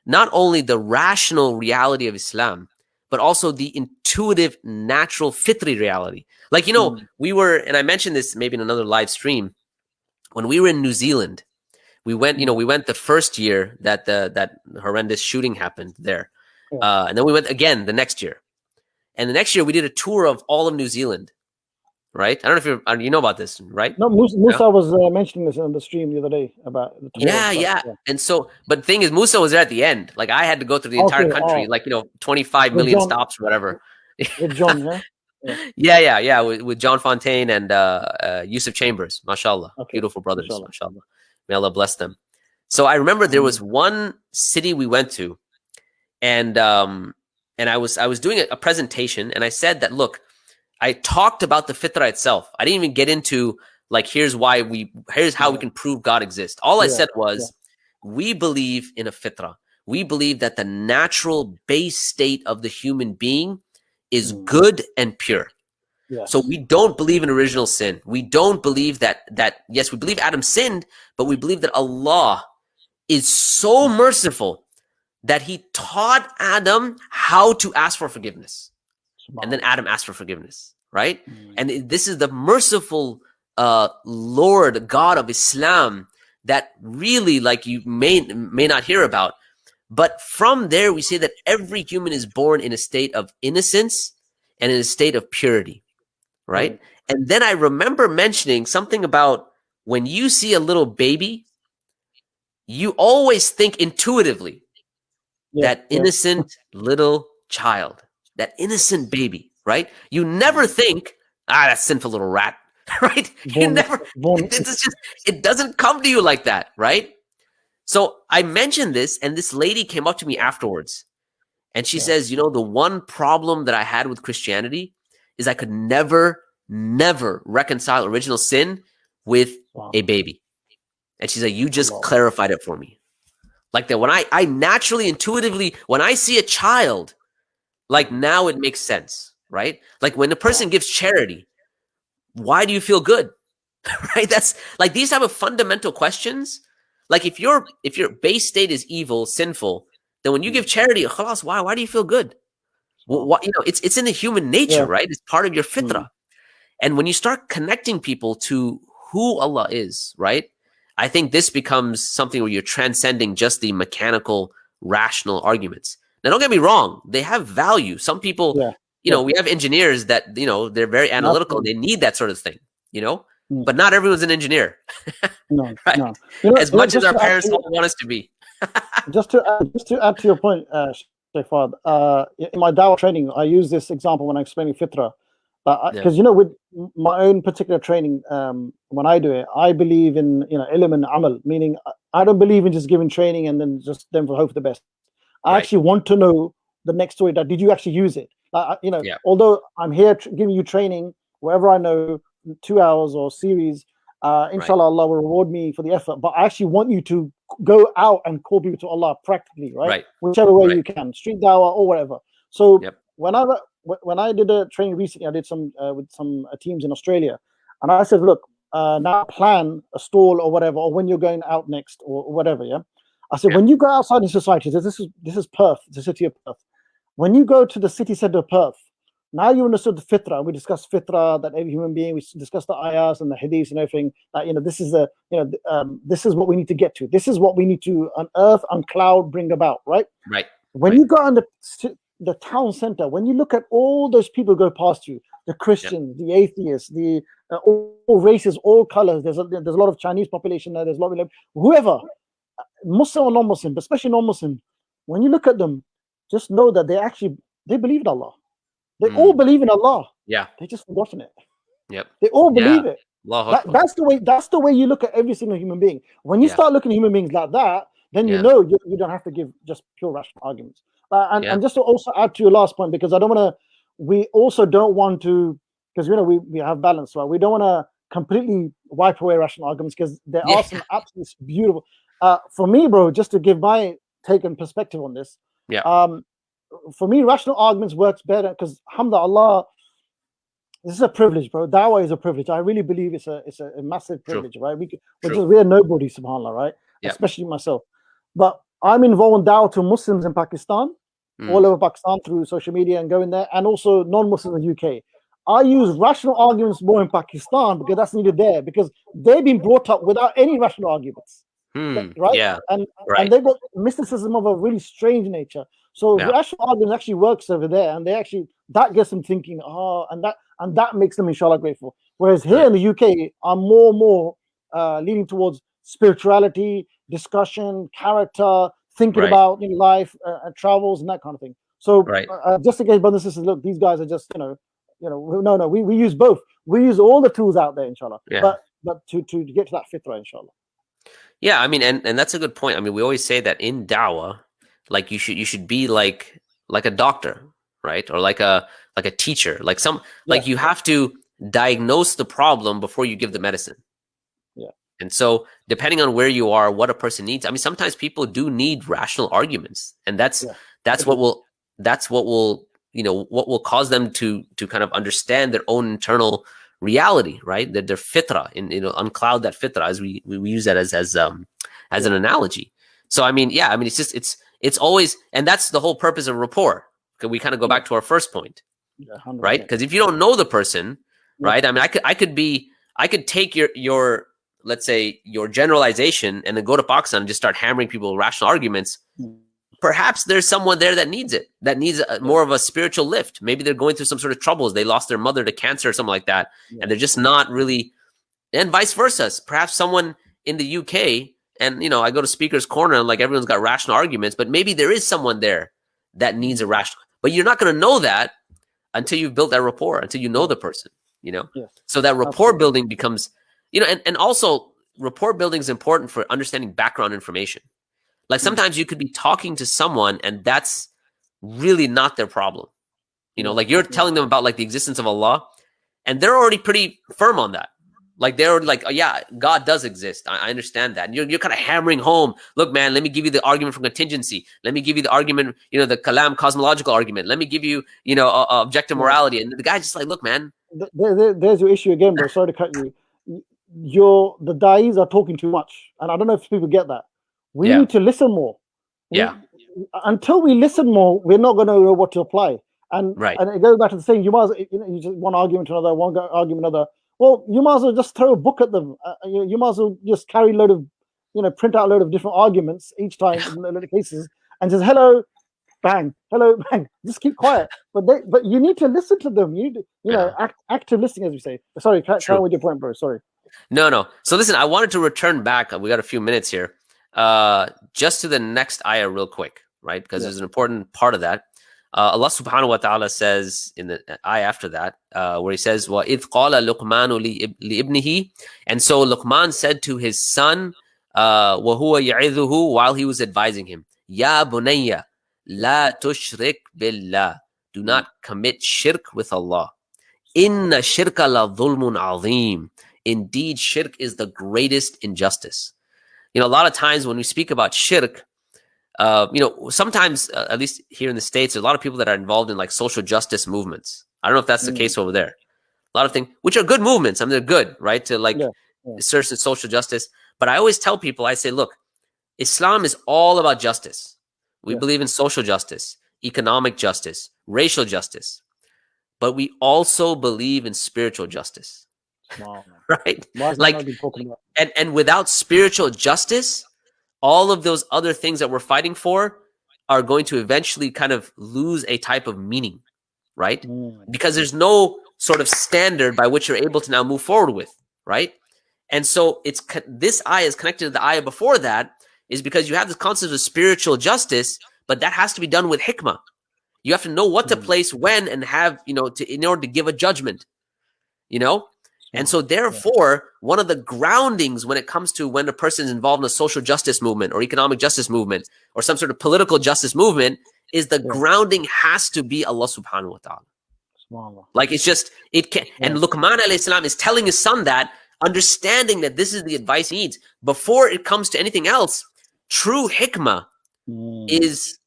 not only the rational reality of Islam, but also the intuitive, natural, fitri reality. Like, we were, and I mentioned this maybe in another live stream, when we were in New Zealand, we went the first year that that horrendous shooting happened there. And then we went again the next year. And the next year we did a tour of all of New Zealand. Right? I don't know if you know about this, right? No, Musa was mentioning this on the stream the other day about the tour. Yeah. And so, but the thing is, Musa was there at the end. Like, I had to go through the entire country, 25 million stops, or whatever. With John, yeah. With John Fontaine and Yusuf Chambers, mashallah, beautiful brothers, mashallah. May Allah bless them. So I remember there was one city we went to, and I was doing a presentation, and I said that, look, I talked about the fitra itself. I didn't even get into like, here's how we can prove God exists. All I said was, we believe in a fitra. We believe that the natural base state of the human being is good and pure. Yes. So we don't believe in original sin. We don't believe that yes, we believe Adam sinned, but we believe that Allah is so merciful that he taught Adam how to ask for forgiveness. And then Adam asked for forgiveness, right? And this is the merciful Lord God of Islam that really, like, you may not hear about. But from there, we say that every human is born in a state of innocence and in a state of purity, right? And then I remember mentioning something about when you see a little baby, you always think intuitively that innocent little child, that innocent baby, right? You never think, that sinful little rat, right? You never, it doesn't come to you like that, right? So I mentioned this, and this lady came up to me afterwards, and she says, you know, the one problem that I had with Christianity is I could never reconcile original sin with a baby. And she's like, you just clarified it for me. Like that, when I naturally, intuitively, when I see a child, like, now it makes sense, right? Like when a person gives charity, why do you feel good? Right? That's like these type of fundamental questions. Like if your base state is evil, sinful, then when you give charity, khalas, why do you feel good? Well, you know, it's in the human nature, right? It's part of your fitrah. And when you start connecting people to who Allah is, right? I think this becomes something where you're transcending just the mechanical, rational arguments. Now, don't get me wrong. They have value. Some people, you know, we have engineers that, you know, they're very analytical. They need that sort of thing, you know, but not everyone's an engineer. No, right? no. You know, as much as our parents want us to be. just to add to your point, Sheikh Fahd, in my dawah training, I use this example when I'm explaining fitrah. Because, you know, with my own particular training, when I do it, I believe in, you know, ilm and amal, meaning I don't believe in just giving training and then just then for hope for the best. I actually want to know the next story. That did you actually use it? You know, although I'm here giving you training, wherever I know, 2 hours or series, inshallah, Allah will reward me for the effort. But I actually want you to go out and call people to Allah practically, right? Whichever way you can, street dawah or whatever. So when I did a training recently, I did some with some teams in Australia, and I said, look, now plan a stall or whatever, or when you're going out next or whatever. I said, when you go outside in society, this is Perth, the city of Perth. When you go to the city centre of Perth, now you understood the fitrah. We discussed fitrah, that every human being. We discussed the ayahs and the hadiths and everything. You know, this is the, you know, this is what we need to get to. This is what we need to unearth, uncloud, bring about. Right. When you go on the town center, when you look at all those people go past you, the Christians, the atheists, the all races, all colors. There's a lot of Chinese population there. There's a lot of whoever, Muslim or non-Muslim, but especially non-Muslim. When you look at them, just know that they believe in Allah. They all believe in Allah. They just forgotten it. They all believe it. That's the way you look at every single human being. When you start looking at human beings like that, then you know you don't have to give just pure rational arguments. And just to also add to your last point, because we also don't want to, because, you know, we have balance, right? We don't want to completely wipe away rational arguments, because there are some absolutely beautiful. For me, bro, just to give my take and perspective on this, for me, rational arguments works better because, alhamdulillah, this is a privilege, bro. Dawah is a privilege. I really believe it's a massive privilege, right? We're nobody, subhanallah, right? Especially myself. But I'm involved in dawah to Muslims in Pakistan, all over Pakistan through social media and going there, and also non-Muslims in the UK. I use rational arguments more in Pakistan because that's needed there, because they've been brought up without any rational arguments. Right? And they've got mysticism of a really strange nature. So rational arguments actually works over there, and that gets them thinking, and that makes them inshallah grateful. Whereas here in the UK, I'm more and more leaning towards spirituality, discussion, character, thinking about life, travels, and that kind of thing. So just in case brothers and sisters, look, these guys are just no, we use both. We use all the tools out there, inshallah. But to get to that fitrah, inshallah. Yeah, I mean, and that's a good point. I mean, we always say that in dawah, like you should be like a doctor, right? Or like a teacher, like you have to diagnose the problem before you give the medicine. And so depending on where you are, what a person needs, I mean, sometimes people do need rational arguments, and that's what will what will cause them to kind of understand their own internal reality, right? That their fitra, uncloud that fitra, as we use that as an analogy. So it's always, and that's the whole purpose of rapport. Can we kind of go back to our first point, right? Because if you don't know the person, right? I mean, I could take your let's say your generalization and then go to Pakistan and just start hammering people with rational arguments. Perhaps there's someone there that needs it, that needs more of a spiritual lift. Maybe they're going through some sort of troubles. They lost their mother to cancer or something like that. And they're just not really, and vice versa. Perhaps someone in the UK, and I go to Speaker's Corner and like everyone's got rational arguments, but maybe there is someone there that needs a rational, but you're not going to know that until you've built that rapport, until you know the person, So that rapport building becomes, and also rapport building is important for understanding background information. Like sometimes you could be talking to someone and that's really not their problem. Like you're telling them about like the existence of Allah and they're already pretty firm on that. Like they're like, oh, yeah, God does exist. I understand that. And you're kind of hammering home. Look, man, let me give you the argument from contingency. Let me give you the argument, the kalam cosmological argument. Let me give you, objective morality. And the guy's just like, look, man. There's your issue again, bro. Sorry to cut you. The da'is are talking too much. And I don't know if people get that. We need to listen more. Until we listen more, we're not going to know what to apply. And it goes back to the saying, you might as well, you just one argument to another, one argument another. Well, you might as well just throw a book at them. You might as well just carry a load of, print out a load of different arguments each time in a lot of cases, and just hello, bang, hello, bang. Just keep quiet. But you need to listen to them. You need to, active listening, as we say. Sorry, carry on with your point, bro. Sorry. No. So listen, I wanted to return back. We got a few minutes here. Just to the next ayah real quick, right? Because there's an important part of that. Allah subhanahu wa ta'ala says in the ayah after that, where he says, وَإِذْ قَالَ لُقْمَانُ لِإِبْنِهِ, and so Luqman said to his son, وَهُوَ يَعِذُهُ, while he was advising him, يَا بُنَيَّ لَا تُشْرِكْ بِاللَّهِ, do not commit shirk with Allah. إِنَّ الشِّرْكَ لَظُلْمٌ عَظِيمٌ, indeed shirk is the greatest injustice. A lot of times when we speak about shirk, sometimes, at least here in the States, there's a lot of people that are involved in like social justice movements. I don't know if that's the case over there. A lot of things, which are good movements. I mean, they're good, right? To like search the social justice. But I always tell people, I say, look, Islam is all about justice. We believe in social justice, economic justice, racial justice. But we also believe in spiritual justice. Wow. Right? Like, and without spiritual justice, all of those other things that we're fighting for are going to eventually kind of lose a type of meaning, right? Because there's no sort of standard by which you're able to now move forward with, right? And so this ayah is connected to the ayah before that, is because you have this concept of spiritual justice, but that has to be done with hikmah. You have to know what to place when and have, in order to give a judgment, And so therefore, one of the groundings when it comes to when a person is involved in a social justice movement or economic justice movement or some sort of political justice movement is the grounding has to be Allah subhanahu wa ta'ala. Like it can. And Luqman alayhi salam is telling his son that, understanding that this is the advice he needs. Before it comes to anything else, true hikmah is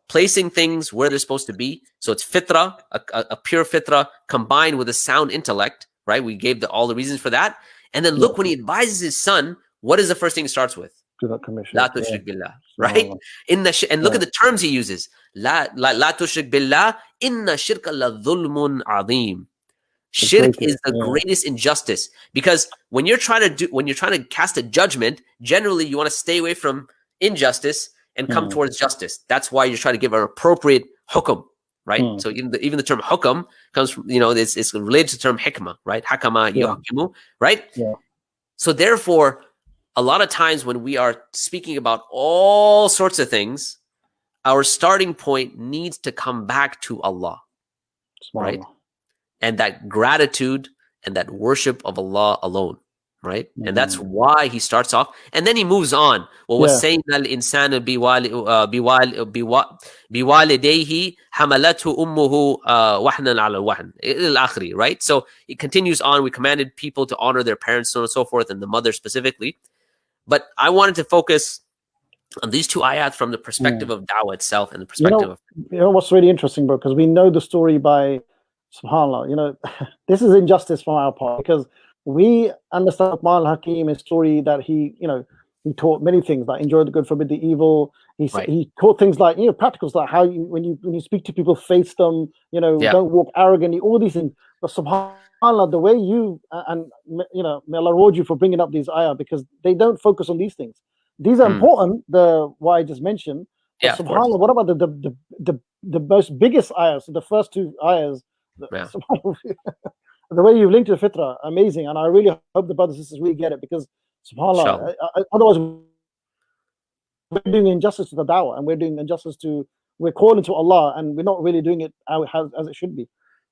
placing things where they're supposed to be. So it's fitra, a pure fitra combined with a sound intellect. Right, we gave all the reasons for that, and then look when he advises his son, what is the first thing he starts with? Do not commit shirk. La tushrik billah, right? And look at the terms he uses. La tushrik billah. Inna shirka la dhulmun azim. Shirk is the greatest injustice, because when you're trying to cast a judgment, generally you want to stay away from injustice and come towards justice. That's why you're trying to give an appropriate hukum. Right, so even the term hukam comes from it's related to the term hikmah, right? Hakama yuhkimu, right? So therefore, a lot of times when we are speaking about all sorts of things, our starting point needs to come back to Allah, right? And that gratitude and that worship of Allah alone, right? And that's why he starts off, and then he moves on. وَوَصَّيْنَا الْإِنسَانَ بِوَالِدَيْهِ حَمَلَتْهُ أُمُّهُ وَحْنًا عَلَى الْوَحْنِ إِلَى الْآخِرِ, right? So it continues on. We commanded people to honor their parents, so on and so forth, and the mother specifically. But I wanted to focus on these two ayat from the perspective of da'wah itself and the perspective of... You know what's really interesting, bro, because we know the story by, subhanAllah, you know, this is injustice from our part, because we understand Laqman al-Hakim, a story that he, you know, he taught many things, like enjoy the good, forbid the evil. He taught things like, you know, practicals, like how you, when you speak to people, face them, you know, don't walk arrogantly, all these things. But subhanAllah, the way you, and you know, may Allah reward you for bringing up these ayah, because they don't focus on these things. These are important, what I just mentioned. But subhanAllah, what about the most biggest ayahs, the first two ayahs? The way you've linked to the fitra, amazing. And I really hope the brothers and sisters really get it, because subhanAllah, otherwise we're doing injustice to the da'wah, and we're doing injustice to, we're calling to Allah, and we're not really doing it as it should be.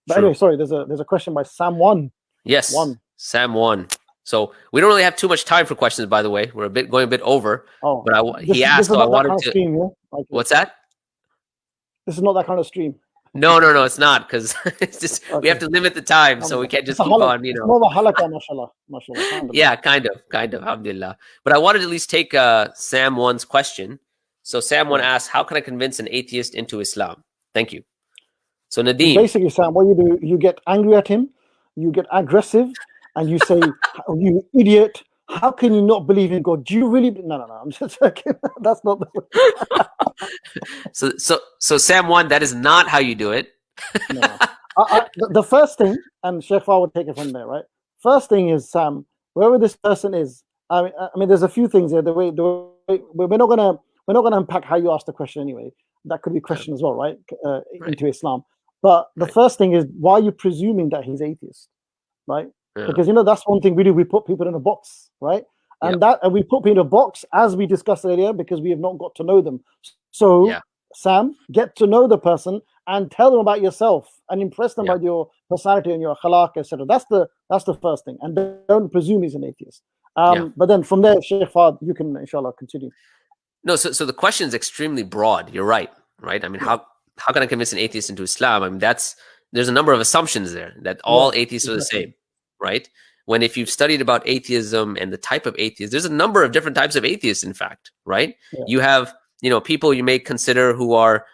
But anyway, sorry, there's a question by Sam 1. Yes, Sam 1. So we don't really have too much time for questions, by the way. We're going a bit over. Oh, but he asked, so I wanted to... Stream, yeah? Okay. What's that? This is not that kind of stream. No, it's not, because it's just we have to limit the time, so we can't just keep on, you know. It's more of a halakah, mashallah. Yeah, kind of, alhamdulillah. But I wanted to at least take Sam 1's question. So Sam 1 asks, how can I convince an atheist into Islam? Thank you. So Nadeem. Basically, Sam, what you do, you get angry at him, you get aggressive, and you say, you idiot, how can you not believe in God? Do you really? No, I'm just joking. That's not the way. So Sam 1, that is not how you do it. No. The first thing, and Sheikh Fah would take it from there, right? First thing is, Sam, whoever this person is, I mean, there's a few things here. The way we're not gonna unpack how you asked the question anyway. That could be a question as well, right? Into Islam. But the first thing is, why are you presuming that he's atheist, right? Yeah. Because, you know, that's one thing we do. We put people in a box, right? And and we put people in a box, as we discussed earlier, because we have not got to know them. So, Sam, get to know the person and tell them about yourself and impress them by your personality and your akhlaq, etc. That's the first thing. And don't presume he's an atheist. But then from there, Sheikh Fahd, you can, inshallah, continue. No, so the question is extremely broad. You're right? I mean, how can I convince an atheist into Islam? I mean, there's a number of assumptions there that all atheists are the same, right? When if you've studied about atheism and the type of atheist, there's a number of different types of atheists, in fact, right? You have, you know, people you may consider who are,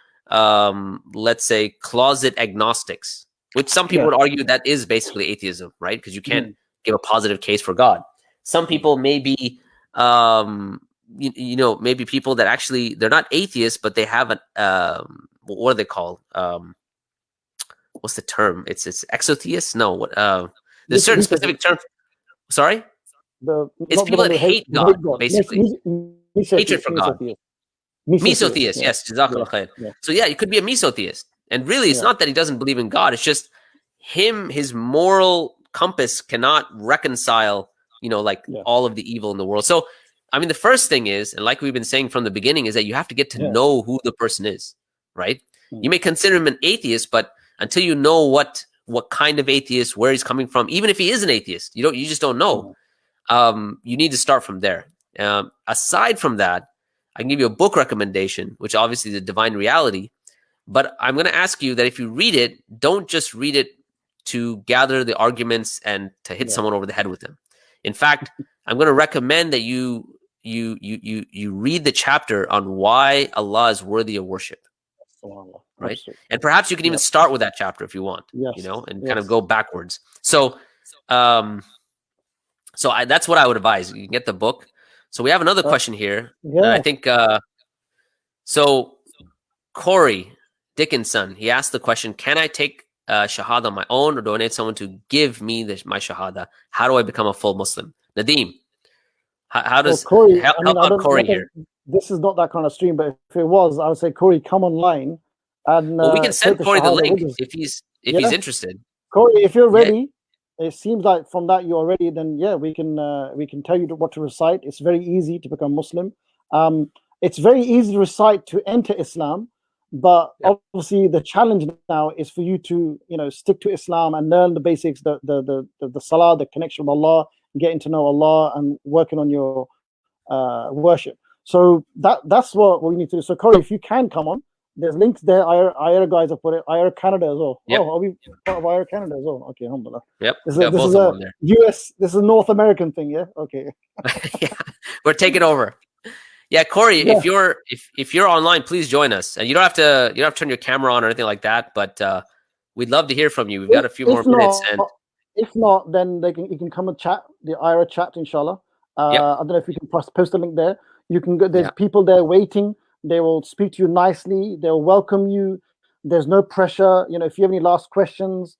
let's say, closet agnostics, which some people would argue that is basically atheism, right? Because you can't give a positive case for God. Some people may be, you know, maybe people that actually, they're not atheists, but they have an, what are they called? What's the term? It's exotheists? No, what? There's a certain specific term. Sorry? It's people that hate God, basically. Hatred for God. Mesotheist, yes. Jazakallah khair. So yeah, you could be a mesotheist. And really, it's not that he doesn't believe in God. It's just his moral compass cannot reconcile, you know, like all of the evil in the world. So, I mean, the first thing is, and like we've been saying from the beginning, is that you have to get to know who the person is, right? You may consider him an atheist, but until you know what kind of atheist, where he's coming from, even if he is an atheist, you just don't know. You need to start from there. Aside from that, I can give you a book recommendation, which obviously is The Divine Reality. But I'm going to ask you that if you read it, don't just read it to gather the arguments and to hit someone over the head with them. In fact, I'm going to recommend that you read the chapter on why Allah is worthy of worship. Right? Absolutely. And perhaps you can even start with that chapter if you want, you know, and kind of go backwards. So, that's what I would advise. You can get the book. So we have another question here. I think, so Corey Dickinson, he asked the question, can I take Shahada on my own, or do I need someone to give me my Shahada? How do I become a full Muslim? Nadeem, how does Corey, help out Corey here? This is not that kind of stream, but if it was, I would say, Corey, come online. And we can send Corey the link if he's interested. Corey, if you're ready, it seems like from that you're ready. Then we can tell you what to recite. It's very easy to become Muslim. It's very easy to recite to enter Islam, but obviously the challenge now is for you to stick to Islam and learn the basics, the salah, the connection with Allah, getting to know Allah, and working on your worship. So that's what we need to do. So Corey, if you can come on, there's links there. Ayah guys have put it. Ayah Canada as well. Oh, are we part of Ayah Canada as well? Okay, alhamdulillah. Yep. This is a US. This is a North American thing. Yeah. Okay. Yeah, we're taking over. Yeah, Corey, Yeah. if you're online, please join us. And you don't have to turn your camera on or anything like that. But we'd love to hear from you. We've got a few more minutes. And If not, then you can come and chat, the Ayah chat, inshallah. Yep. I don't know if you can post a link there. You can go. There's Yeah. people there waiting. They will speak to you nicely. They'll welcome you. There's no pressure. If you have any last questions,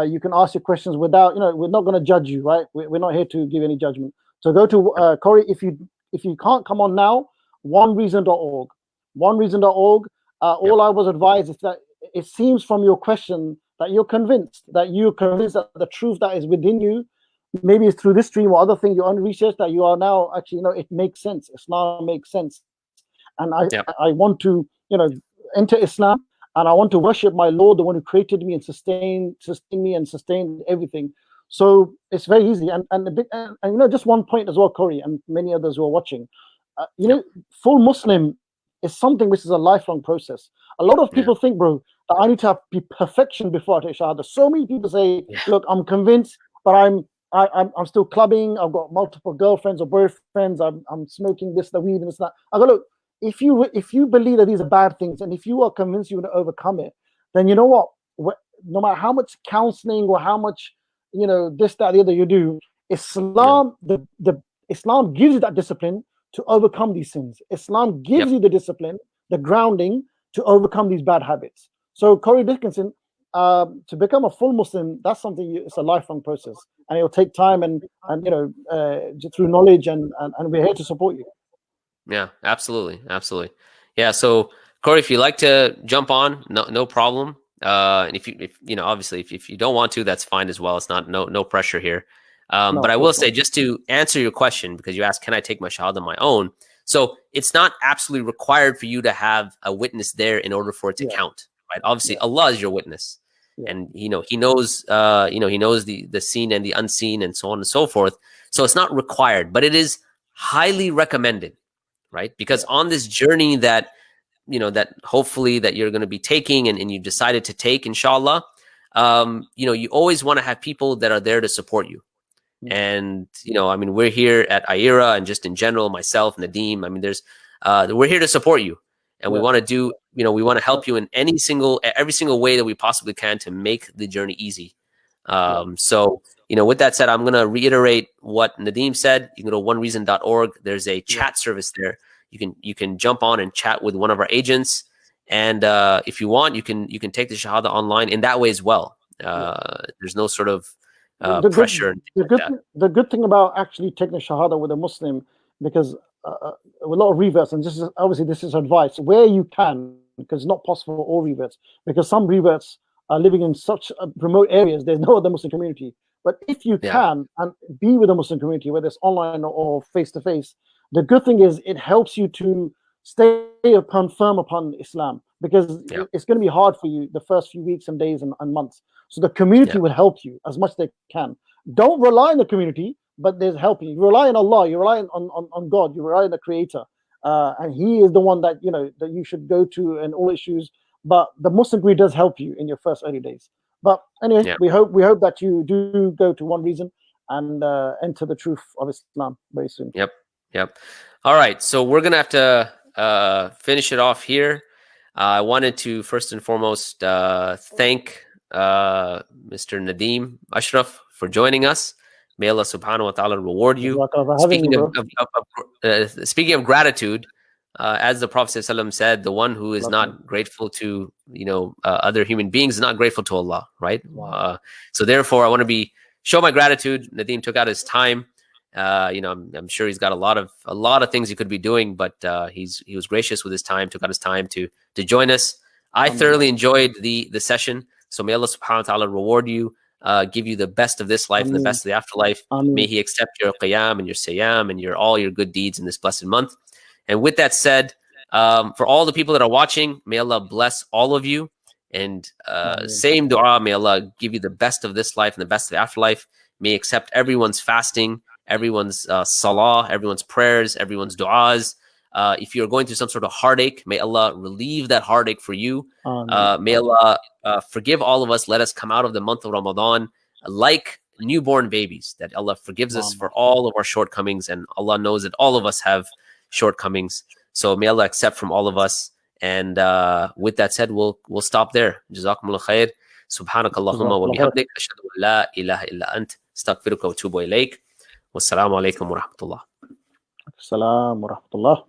you can ask your questions without. We're not going to judge you, right? We're not here to give any judgment. So go to Corey. If you can't come on now, onereason.org. Onereason.org. All I was advised is that it seems from your question that you're convinced that the truth that is within you, maybe it's through this stream or other thing, your own research, that you are now actually, it makes sense. Islam makes sense. And I want to, enter Islam, and I want to worship my Lord, the one who created me and sustained me and sustained everything. So it's very easy. And just one point as well, Corey, and many others who are watching, full Muslim is something which is a lifelong process. A lot of people think, bro, that I need to be perfection before I take Shahada. So many people say, look, I'm convinced, but I'm still clubbing. I've got multiple girlfriends or boyfriends. I'm smoking this, the weed, and this, that. I go, look, if you believe that these are bad things, and if you are convinced you're going to overcome it, then you know what? No matter how much counseling or how much, this, that, the other you do, Islam, Islam gives you that discipline to overcome these sins. Islam gives you the discipline, the grounding to overcome these bad habits. So Corey Dickinson, to become a full Muslim, that's something, it's a lifelong process, and it'll take time and through knowledge, and we're here to support you. Yeah, absolutely. Yeah. So Corey, if you like to jump on, no problem. And if obviously if you don't want to, that's fine as well. It's not no pressure here. But I will say, just to answer your question, because you asked, can I take my shahada on my own? So it's not absolutely required for you to have a witness there in order for it to count, right? Obviously, Allah is your witness, and He knows, He knows the seen and the unseen, and so on and so forth. So it's not required, but it is highly recommended, right? Because on this journey that that hopefully that you're going to be taking, and you decided to take, inshallah, you always want to have people that are there to support you. And we're here at Ayira, and just in general, myself, Nadeem, we're here to support you, and we want to do, we want to help you in every single way that we possibly can to make the journey easy. So with that said, I'm going to reiterate what Nadeem said. You can go to onereason.org. There's a chat service there. You can jump on and chat with one of our agents, and if you want, you can take the shahada online in that way as well. There's no sort of pressure. The good thing about actually taking a shahada with a Muslim, because a lot of reverts, and this is advice where you can, because it's not possible for all reverts, because some reverts are living in such remote areas, there's no other Muslim community. But if you can and be with a Muslim community, whether it's online or face to face, the good thing is it helps you to stay firm upon Islam, because it's going to be hard for you the first few weeks and days and months. So the community will help you as much as they can. Don't rely on the community, but there's helping. You rely on Allah, you rely on God, you rely on the Creator, and He is the one that that you should go to in all issues. But the Muslim community does help you in your first early days. But anyway, we hope that you do go to One Reason and enter the truth of Islam very soon. Yep. All right. So we're gonna have to finish it off here. I wanted to first and foremost thank Mr. Nadeem Ashraf for joining us. May Allah subhanahu wa ta'ala reward you. Speaking of gratitude, as the Prophet ﷺ said, the one who is not grateful to other human beings is not grateful to Allah, right? So therefore, I want to show my gratitude. Nadeem took out his time. I'm sure he's got a lot of things he could be doing, but he was gracious with his time, took out his time to join us. I thoroughly enjoyed the session. So may Allah subhanahu wa ta'ala reward you, give you the best of this life and the best of the afterlife. May He accept your qiyam and your siyam and all your good deeds in this blessed month. And with that said, for all the people that are watching, may Allah bless all of you. And same dua, may Allah give you the best of this life and the best of the afterlife. May He accept everyone's fasting, everyone's salah, everyone's prayers, everyone's du'as. If you're going through some sort of heartache, may Allah relieve that heartache for you. May Allah forgive all of us. Let us come out of the month of Ramadan like newborn babies, that Allah forgives us for all of our shortcomings. And Allah knows that all of us have shortcomings. So may Allah accept from all of us. And with that said, we'll stop there. Jazakumullah khair. سبحانك اللهم وبحمدك أشهد أن لا إله إلا أنت استغفرك وأتوب إليك والسلام عليكم ورحمة الله. السلام ورحمة الله.